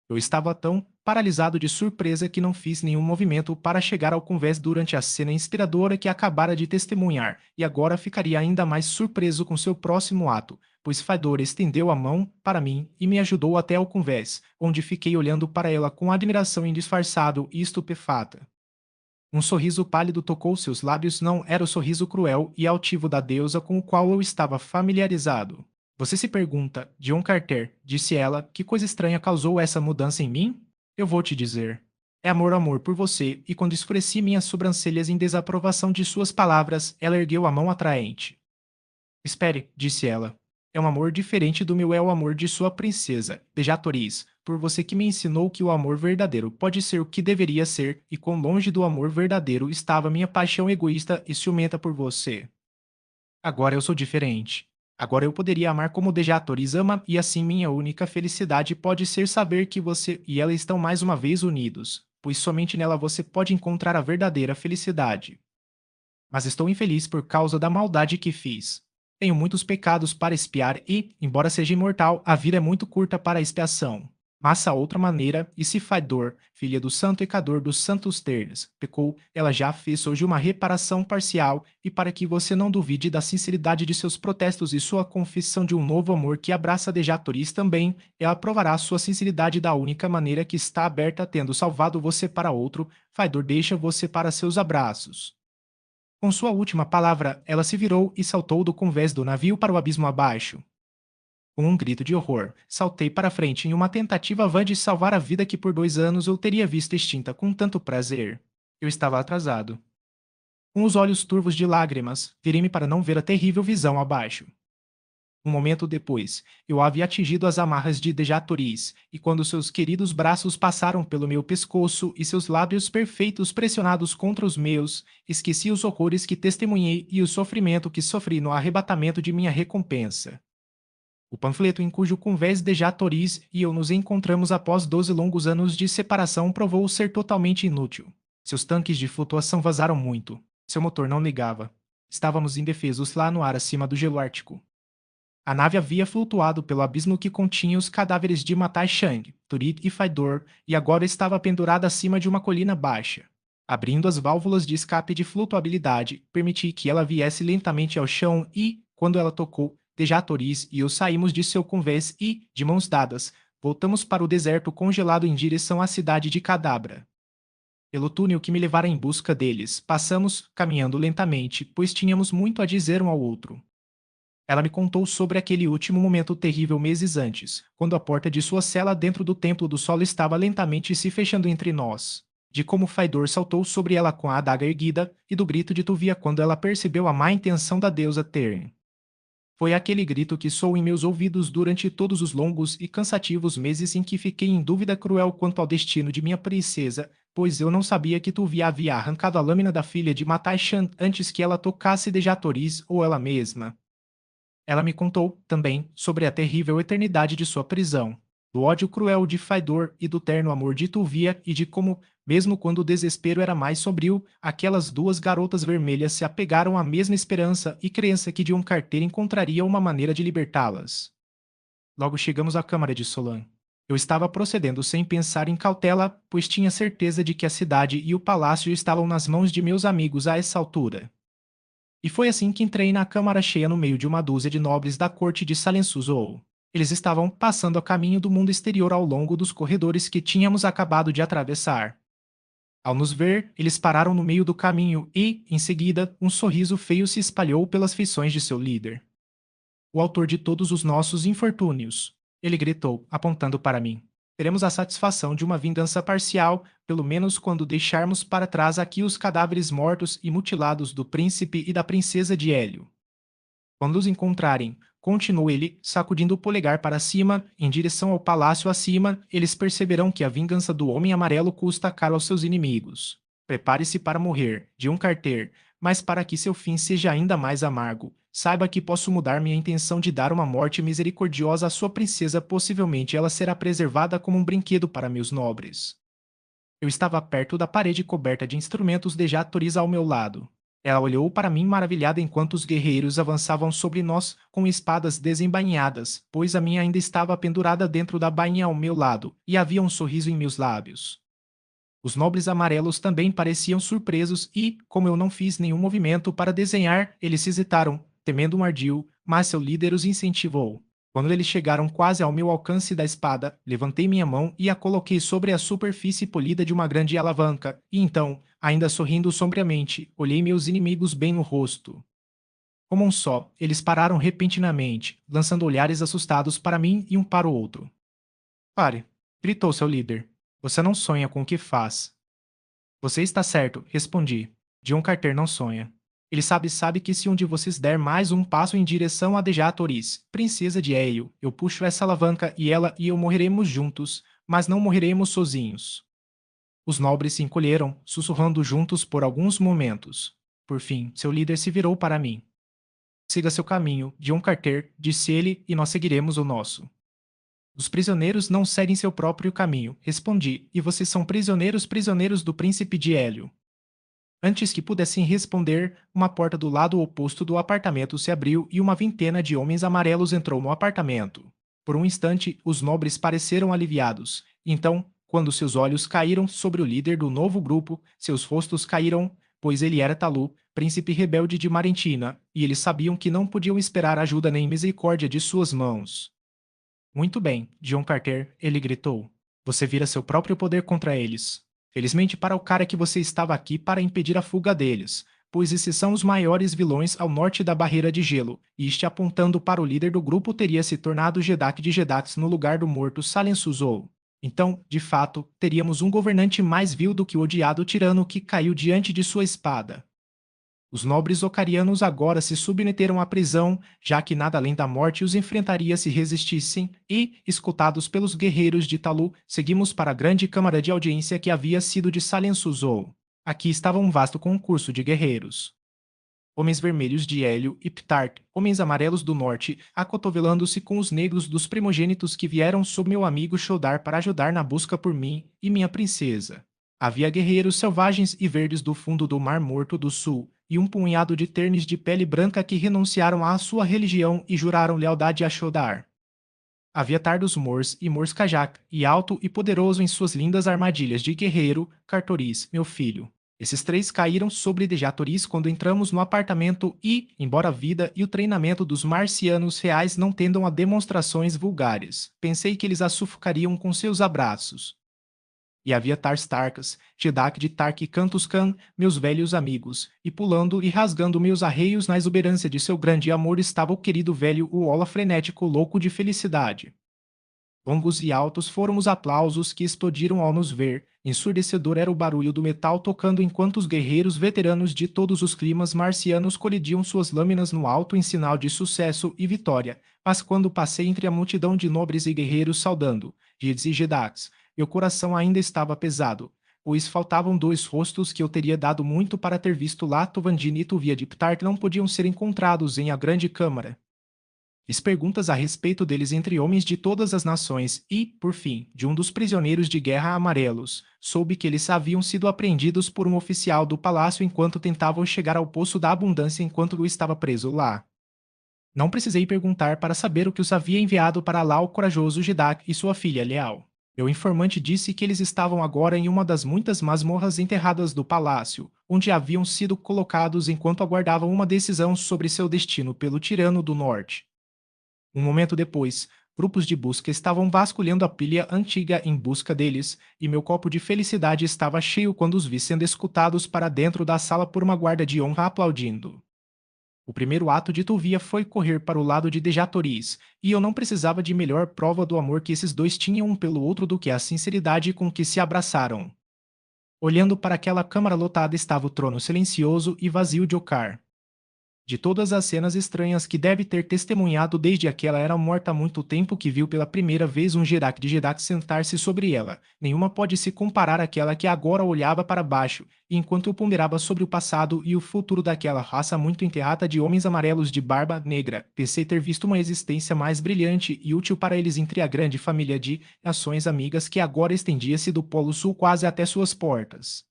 Eu estava tão paralisado de surpresa que não fiz nenhum movimento para chegar ao convés durante a cena inspiradora que acabara de testemunhar, e agora ficaria ainda mais surpreso com seu próximo ato, pois Fedor estendeu a mão para mim e me ajudou até ao convés, onde fiquei olhando para ela com admiração indisfarçado e estupefata. Um sorriso pálido tocou seus lábios, não era o sorriso cruel e altivo da deusa com o qual eu estava familiarizado. Você se pergunta, John Carter, disse ela, que coisa estranha causou essa mudança em mim? Eu vou te dizer. É amor por você, e quando escureci minhas sobrancelhas em desaprovação de suas palavras, ela ergueu a mão atraente. Espere, disse ela. É um amor diferente do meu, é o amor de sua princesa, Bejatoriz, por você que me ensinou que o amor verdadeiro pode ser o que deveria ser, e quão longe do amor verdadeiro estava minha paixão egoísta e ciumenta por você. Agora eu sou diferente. Agora eu poderia amar como Dejatoriz ama, e assim minha única felicidade pode ser saber que você e ela estão mais uma vez unidos, pois somente nela você pode encontrar a verdadeira felicidade. mas estou infeliz por causa da maldade que fiz. Tenho muitos pecados para expiar e, embora seja imortal, a vida é muito curta para a expiação. Mas a outra maneira, e se Fador, filha do santo Ecador dos santos ternes, pecou, ela já fez hoje uma reparação parcial, e para que você não duvide da sinceridade de seus protestos e sua confissão de um novo amor que abraça Dejatoris também, ela provará sua sinceridade da única maneira que está aberta tendo salvado você para outro, Fador deixa você para seus abraços. Com sua última palavra, ela se virou e saltou do convés do navio para o abismo abaixo. Com um grito de horror, saltei para frente em uma tentativa vã de salvar a vida que por 2 anos eu teria visto extinta com tanto prazer. Eu estava atrasado. Com os olhos turvos de lágrimas, virei-me para não ver a terrível visão abaixo. Um momento depois, eu havia atingido as amarras de Dejatoris, e quando seus queridos braços passaram pelo meu pescoço e seus lábios perfeitos pressionados contra os meus, esqueci os horrores que testemunhei e o sofrimento que sofri no arrebatamento de minha recompensa. O panfleto em cujo convés Dejatoris e eu nos encontramos após 12 longos anos de separação provou ser totalmente inútil. Seus tanques de flutuação vazaram muito. Seu motor não ligava. Estávamos indefesos lá no ar acima do gelo ártico. A nave havia flutuado pelo abismo que continha os cadáveres de Matai Shang, Turit e Faidor, e agora estava pendurada acima de uma colina baixa. Abrindo as válvulas de escape de flutuabilidade, permiti que ela viesse lentamente ao chão e, quando ela tocou, Dejatoris e eu saímos de seu convés e, de mãos dadas, voltamos para o deserto congelado em direção à cidade de Cadabra. Pelo túnel que me levara em busca deles, passamos, caminhando lentamente, pois tínhamos muito a dizer um ao outro. Ela me contou sobre aquele último momento terrível meses antes, quando a porta de sua cela dentro do Templo do Solo estava lentamente se fechando entre nós. De como Faidor saltou sobre ela com a adaga erguida e do grito de Tuvia quando ela percebeu a má intenção da deusa Tern. Foi aquele grito que soou em meus ouvidos durante todos os longos e cansativos meses em que fiquei em dúvida cruel quanto ao destino de minha princesa, pois eu não sabia que Tuvia havia arrancado a lâmina da filha de Matai Shan antes que ela tocasse Dejatoris ou ela mesma. Ela me contou, também, sobre a terrível eternidade de sua prisão, do ódio cruel de Faidor e do terno amor de Tuvia e de como, mesmo quando o desespero era mais sombrio, aquelas duas garotas vermelhas se apegaram à mesma esperança e crença que de um carteiro encontraria uma maneira de libertá-las. Logo chegamos à câmara de Solan. Eu estava procedendo sem pensar em cautela, pois tinha certeza de que a cidade e o palácio estavam nas mãos de meus amigos a essa altura. E foi assim que entrei na câmara cheia no meio de uma dúzia de nobres da corte de Salensuzou. Eles estavam passando a caminho do mundo exterior ao longo dos corredores que tínhamos acabado de atravessar. Ao nos ver, eles pararam no meio do caminho e, em seguida, um sorriso feio se espalhou pelas feições de seu líder. O autor de todos os nossos infortúnios. Ele gritou, apontando para mim. Teremos a satisfação de uma vingança parcial, pelo menos quando deixarmos para trás aqui os cadáveres mortos e mutilados do príncipe e da princesa de Hélio. Quando os encontrarem, continuou ele, sacudindo o polegar para cima, em direção ao palácio acima, eles perceberão que a vingança do Homem Amarelo custa caro aos seus inimigos. Prepare-se para morrer, de um carter, mas para que seu fim seja ainda mais amargo, saiba que posso mudar minha intenção de dar uma morte misericordiosa à sua princesa, possivelmente ela será preservada como um brinquedo para meus nobres. Eu estava perto da parede coberta de instrumentos de Jatoriza ao meu lado. Ela olhou para mim maravilhada enquanto os guerreiros avançavam sobre nós com espadas desembainhadas, pois a minha ainda estava pendurada dentro da bainha ao meu lado, e havia um sorriso em meus lábios. Os nobres amarelos também pareciam surpresos e, como eu não fiz nenhum movimento para desenhar, eles se hesitaram, temendo um ardil, mas seu líder os incentivou. Quando eles chegaram quase ao meu alcance da espada, levantei minha mão e a coloquei sobre a superfície polida de uma grande alavanca, e então, ainda sorrindo sombriamente, olhei meus inimigos bem no rosto. Como um só, eles pararam repentinamente, lançando olhares assustados para mim e um para o outro. Pare, gritou seu líder. Você não sonha com o que faz. Você está certo, respondi. John Carter não sonha. Ele sabe que se um de vocês der mais um passo em direção a Dejatoris, princesa de Eio, eu puxo essa alavanca e ela e eu morreremos juntos, mas não morreremos sozinhos. Os nobres se encolheram, sussurrando juntos por alguns momentos. Por fim, seu líder se virou para mim. Siga seu caminho, John Carter, disse ele, e nós seguiremos o nosso. Os prisioneiros não seguem seu próprio caminho, respondi, e vocês são prisioneiros do príncipe de Hélio. Antes que pudessem responder, uma porta do lado oposto do apartamento se abriu e uma vintena de homens amarelos entrou no apartamento. Por um instante, os nobres pareceram aliviados. Então, quando seus olhos caíram sobre o líder do novo grupo, seus rostos caíram, pois ele era Talu, príncipe rebelde de Marentina, e eles sabiam que não podiam esperar ajuda nem misericórdia de suas mãos. Muito bem, John Carter, ele gritou. Você vira seu próprio poder contra eles. Felizmente para o cara que você estava aqui para impedir a fuga deles, pois esses são os maiores vilões ao norte da barreira de gelo, e este apontando para o líder do grupo teria se tornado Jedak de Jedax no lugar do morto Salen Suzou. Então, de fato, teríamos um governante mais vil do que o odiado tirano que caiu diante de sua espada. Os nobres ocarianos agora se submeteram à prisão, já que nada além da morte os enfrentaria se resistissem, e, escutados pelos guerreiros de Talu, seguimos para a grande câmara de audiência que havia sido de Salensuzou. Aqui estava um vasto concurso de guerreiros. Homens vermelhos de Hélio e Ptart, homens amarelos do norte, acotovelando-se com os negros dos primogênitos que vieram sob meu amigo Shodar para ajudar na busca por mim e minha princesa. Havia guerreiros selvagens e verdes do fundo do Mar Morto do Sul, e um punhado de ternes de pele branca que renunciaram à sua religião e juraram lealdade a Shodar. Havia tardos Mors e Mors Kajak, e alto e poderoso em suas lindas armadilhas de guerreiro, Cartoris, meu filho. Esses três caíram sobre Dejatoris quando entramos no apartamento e, embora a vida e o treinamento dos marcianos reais não tendam a demonstrações vulgares, pensei que eles a sufocariam com seus abraços. E havia Tars Tarkas, Jedak de Tark e Cantuscan, meus velhos amigos, e pulando e rasgando meus arreios na exuberância de seu grande amor estava o querido velho Uola frenético louco de felicidade. Longos e altos foram os aplausos que explodiram ao nos ver, ensurdecedor era o barulho do metal tocando enquanto os guerreiros veteranos de todos os climas marcianos colidiam suas lâminas no alto em sinal de sucesso e vitória, mas quando passei entre a multidão de nobres e guerreiros saudando, Jids e Jedaks, meu coração ainda estava pesado, pois faltavam dois rostos que eu teria dado muito para ter visto lá Tovandin e Tuvia de Ptar que não podiam ser encontrados em a grande câmara. Fiz perguntas a respeito deles entre homens de todas as nações e, por fim, de um dos prisioneiros de guerra amarelos, soube que eles haviam sido apreendidos por um oficial do palácio enquanto tentavam chegar ao Poço da Abundância enquanto eu estava preso lá. Não precisei perguntar para saber o que os havia enviado para lá o corajoso Jedak e sua filha Leal. Meu informante disse que eles estavam agora em uma das muitas masmorras enterradas do palácio, onde haviam sido colocados enquanto aguardavam uma decisão sobre seu destino pelo tirano do norte. Um momento depois, grupos de busca estavam vasculhando a pilha antiga em busca deles, e meu copo de felicidade estava cheio quando os vi sendo escutados para dentro da sala por uma guarda de honra aplaudindo. O primeiro ato de Tuvia foi correr para o lado de Dejatoris, e eu não precisava de melhor prova do amor que esses dois tinham um pelo outro do que a sinceridade com que se abraçaram. Olhando para aquela câmara lotada estava o trono silencioso e vazio de Ocar. De todas as cenas estranhas que deve ter testemunhado desde aquela era morta há muito tempo que viu pela primeira vez um Jedak de Jedak sentar-se sobre ela, nenhuma pode se comparar àquela que agora olhava para baixo, e enquanto eu ponderava sobre o passado e o futuro daquela raça muito enterrada de homens amarelos de barba negra, pensei ter visto uma existência mais brilhante e útil para eles entre a grande família de nações amigas que agora estendia-se do Polo Sul quase até suas portas.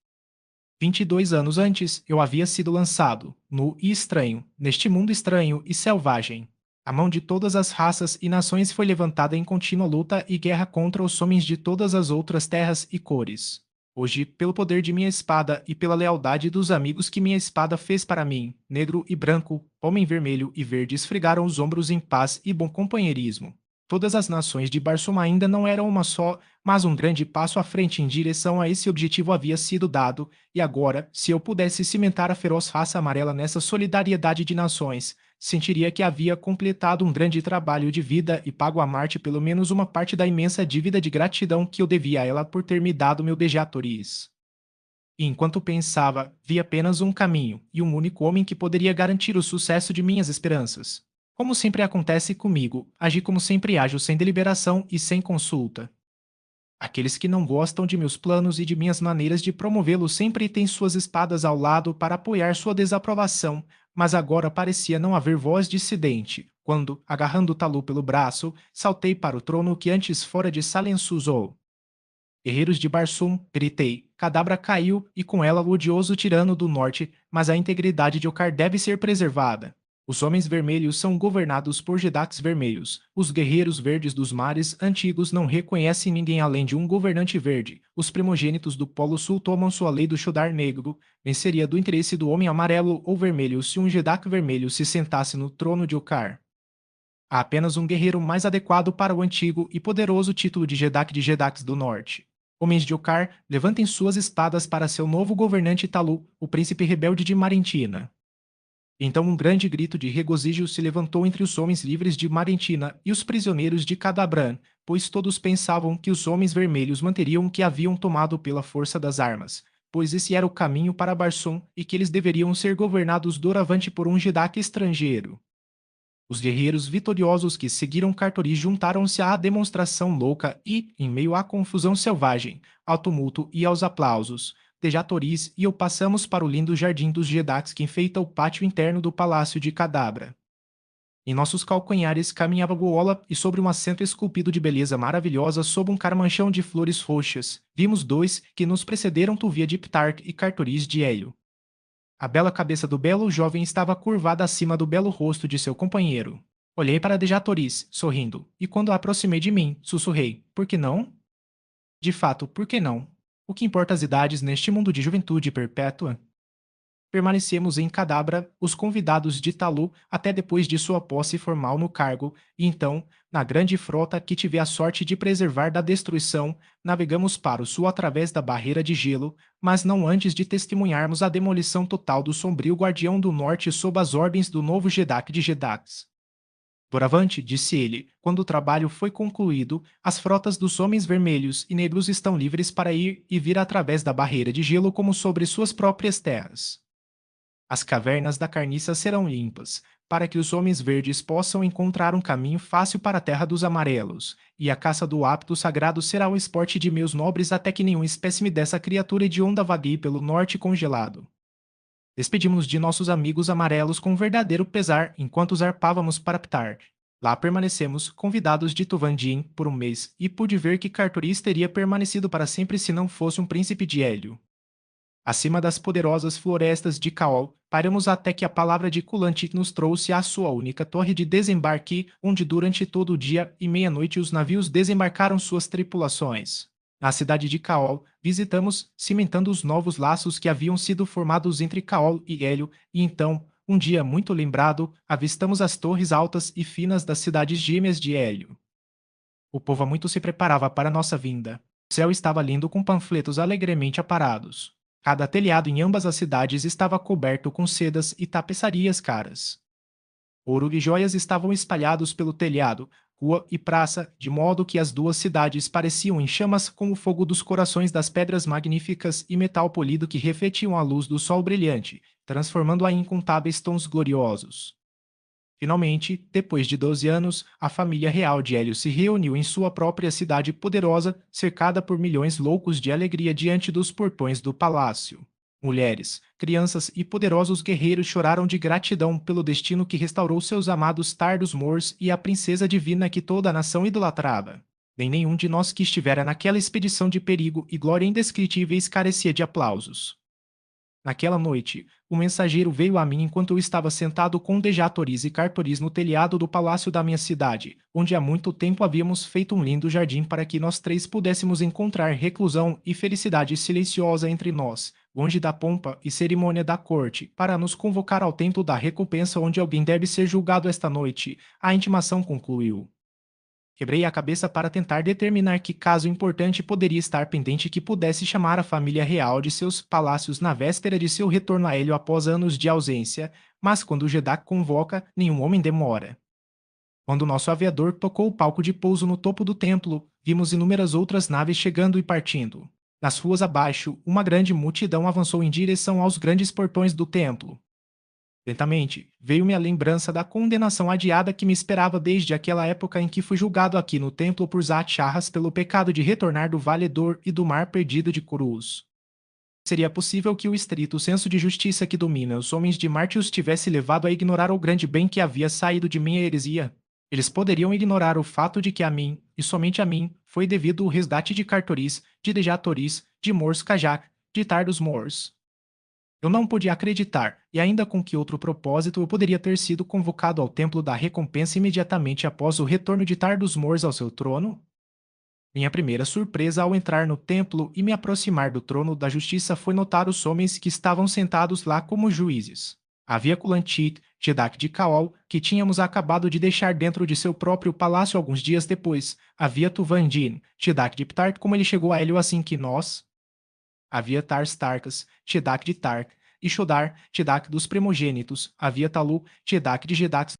22 anos antes, eu havia sido lançado, nu e estranho, neste mundo estranho e selvagem. A mão de todas as raças e nações foi levantada em contínua luta e guerra contra os homens de todas as outras terras e cores. Hoje, pelo poder de minha espada e pela lealdade dos amigos que minha espada fez para mim, negro e branco, homem vermelho e verde esfregaram os ombros em paz e bom companheirismo. Todas as nações de Barsum ainda não eram uma só, mas um grande passo à frente em direção a esse objetivo havia sido dado, e agora, se eu pudesse cimentar a feroz raça amarela nessa solidariedade de nações, sentiria que havia completado um grande trabalho de vida e pago a Marte pelo menos uma parte da imensa dívida de gratidão que eu devia a ela por ter me dado meu Dejatoris. E enquanto pensava, vi apenas um caminho e um único homem que poderia garantir o sucesso de minhas esperanças. Como sempre acontece comigo, agi como sempre ajo sem deliberação e sem consulta. Aqueles que não gostam de meus planos e de minhas maneiras de promovê-los sempre têm suas espadas ao lado para apoiar sua desaprovação, mas agora parecia não haver voz dissidente, quando, agarrando Talu pelo braço, saltei para o trono que antes fora de Salensuzou. Guerreiros de Barsum, gritei, Cadabra caiu e com ela o odioso tirano do norte, mas a integridade de Okar deve ser preservada. Os homens vermelhos são governados por Jedaks vermelhos. Os guerreiros verdes dos mares antigos não reconhecem ninguém além de um governante verde. Os primogênitos do Polo Sul tomam sua lei do Shodar negro. Venceria do interesse do homem amarelo ou vermelho se um Jedak vermelho se sentasse no trono de Okar. Há apenas um guerreiro mais adequado para o antigo e poderoso título de Jedak de Jedaks do Norte. Homens de Okar, levantem suas espadas para seu novo governante Talu, o príncipe rebelde de Marentina. Então um grande grito de regozijo se levantou entre os homens livres de Marentina e os prisioneiros de Cadabran, pois todos pensavam que os homens vermelhos manteriam o que haviam tomado pela força das armas, pois esse era o caminho para Barson e que eles deveriam ser governados doravante por um Jedak estrangeiro. Os guerreiros vitoriosos que seguiram Cartori juntaram-se à demonstração louca e, em meio à confusão selvagem, ao tumulto e aos aplausos, Dejatoris e eu passamos para o lindo jardim dos Jedaks que enfeita o pátio interno do palácio de Cadabra. Em nossos calcanhares caminhava Goola e sobre um assento esculpido de beleza maravilhosa sob um carmanchão de flores roxas, vimos dois que nos precederam Tuvia de Ptark e Cartoris de Hélio. A bela cabeça do belo jovem estava curvada acima do belo rosto de seu companheiro. Olhei para Dejatoris, sorrindo, e quando a aproximei de mim, sussurrei: por que não? De fato, por que não? O que importa as idades neste mundo de juventude perpétua? Permanecemos em Cadabra, os convidados de Talu, até depois de sua posse formal no cargo, e então, na grande frota que tive a sorte de preservar da destruição, navegamos para o sul através da barreira de gelo, mas não antes de testemunharmos a demolição total do sombrio guardião do norte sob as ordens do novo Jedak de Jedaks. Doravante, disse ele, quando o trabalho foi concluído, as frotas dos homens vermelhos e negros estão livres para ir e vir através da barreira de gelo como sobre suas próprias terras. As cavernas da carniça serão limpas, para que os homens verdes possam encontrar um caminho fácil para a terra dos amarelos, e a caça do hábito sagrado será o esporte de meus nobres até que nenhum espécime dessa criatura hedionda vague pelo norte congelado. Despedimos-nos de nossos amigos amarelos com verdadeiro pesar enquanto zarpávamos para Ptar. Lá permanecemos, convidados de Tuvandin, por um mês, e pude ver que Cartoris teria permanecido para sempre se não fosse um príncipe de Hélio. Acima das poderosas florestas de Caol, paramos até que a palavra de Kulanti nos trouxe à sua única torre de desembarque, onde durante todo o dia e meia-noite os navios desembarcaram suas tripulações. Na cidade de Caol, visitamos, cimentando os novos laços que haviam sido formados entre Caol e Hélio, e então, um dia muito lembrado, avistamos as torres altas e finas das cidades gêmeas de Hélio. O povo muito se preparava para nossa vinda. O céu estava lindo com panfletos alegremente aparados. Cada telhado em ambas as cidades estava coberto com sedas e tapeçarias caras. Ouro e joias estavam espalhados pelo telhado, rua e praça, de modo que as duas cidades pareciam em chamas com o fogo dos corações das pedras magníficas e metal polido que refletiam a luz do sol brilhante, transformando-a em incontáveis tons gloriosos. Finalmente, depois de 12 anos, a família real de Hélio se reuniu em sua própria cidade poderosa, cercada por milhões loucos de alegria diante dos portões do palácio. Mulheres, crianças e poderosos guerreiros choraram de gratidão pelo destino que restaurou seus amados Tardos Mors e a princesa divina que toda a nação idolatrava. Nem nenhum de nós que estivera naquela expedição de perigo e glória indescritíveis carecia de aplausos. Naquela noite, o mensageiro veio a mim enquanto eu estava sentado com Dejatoris e Cartoris no telhado do palácio da minha cidade, onde há muito tempo havíamos feito um lindo jardim para que nós três pudéssemos encontrar reclusão e felicidade silenciosa entre nós, longe da pompa e cerimônia da corte, para nos convocar ao templo da recompensa onde alguém deve ser julgado esta noite, a intimação concluiu. Quebrei a cabeça para tentar determinar que caso importante poderia estar pendente que pudesse chamar a família real de seus palácios na véspera de seu retorno a Hélio após anos de ausência, mas quando o Jedak convoca, nenhum homem demora. Quando nosso aviador tocou o palco de pouso no topo do templo, vimos inúmeras outras naves chegando e partindo. Nas ruas abaixo, uma grande multidão avançou em direção aos grandes portões do templo. Lentamente, veio-me a lembrança da condenação adiada que me esperava desde aquela época em que fui julgado aqui no templo por Zat-Charras pelo pecado de retornar do Valedor e do Mar Perdido de Cruz. Seria possível que o estrito senso de justiça que domina os homens de Marte os tivesse levado a ignorar o grande bem que havia saído de minha heresia? Eles poderiam ignorar o fato de que a mim, e somente a mim, foi devido o resgate de Cartoris, de Dejatoris, de Mors Kajak, de Tardos Mors. Eu não podia acreditar, e ainda com que outro propósito eu poderia ter sido convocado ao Templo da Recompensa imediatamente após o retorno de Tardos Mors ao seu trono? Minha primeira surpresa ao entrar no templo e me aproximar do trono da justiça foi notar os homens que estavam sentados lá como juízes. Havia Kulantit, Chedak de Kaol, que tínhamos acabado de deixar dentro de seu próprio palácio alguns dias depois. Havia Tuvandin, Chedak de Ptart, como ele chegou a Hélio assim que nós. Havia Tars Tarkas, Chedak de Tark, e Shodar, Chedak dos primogênitos. Havia Talu, Chedak de Jedak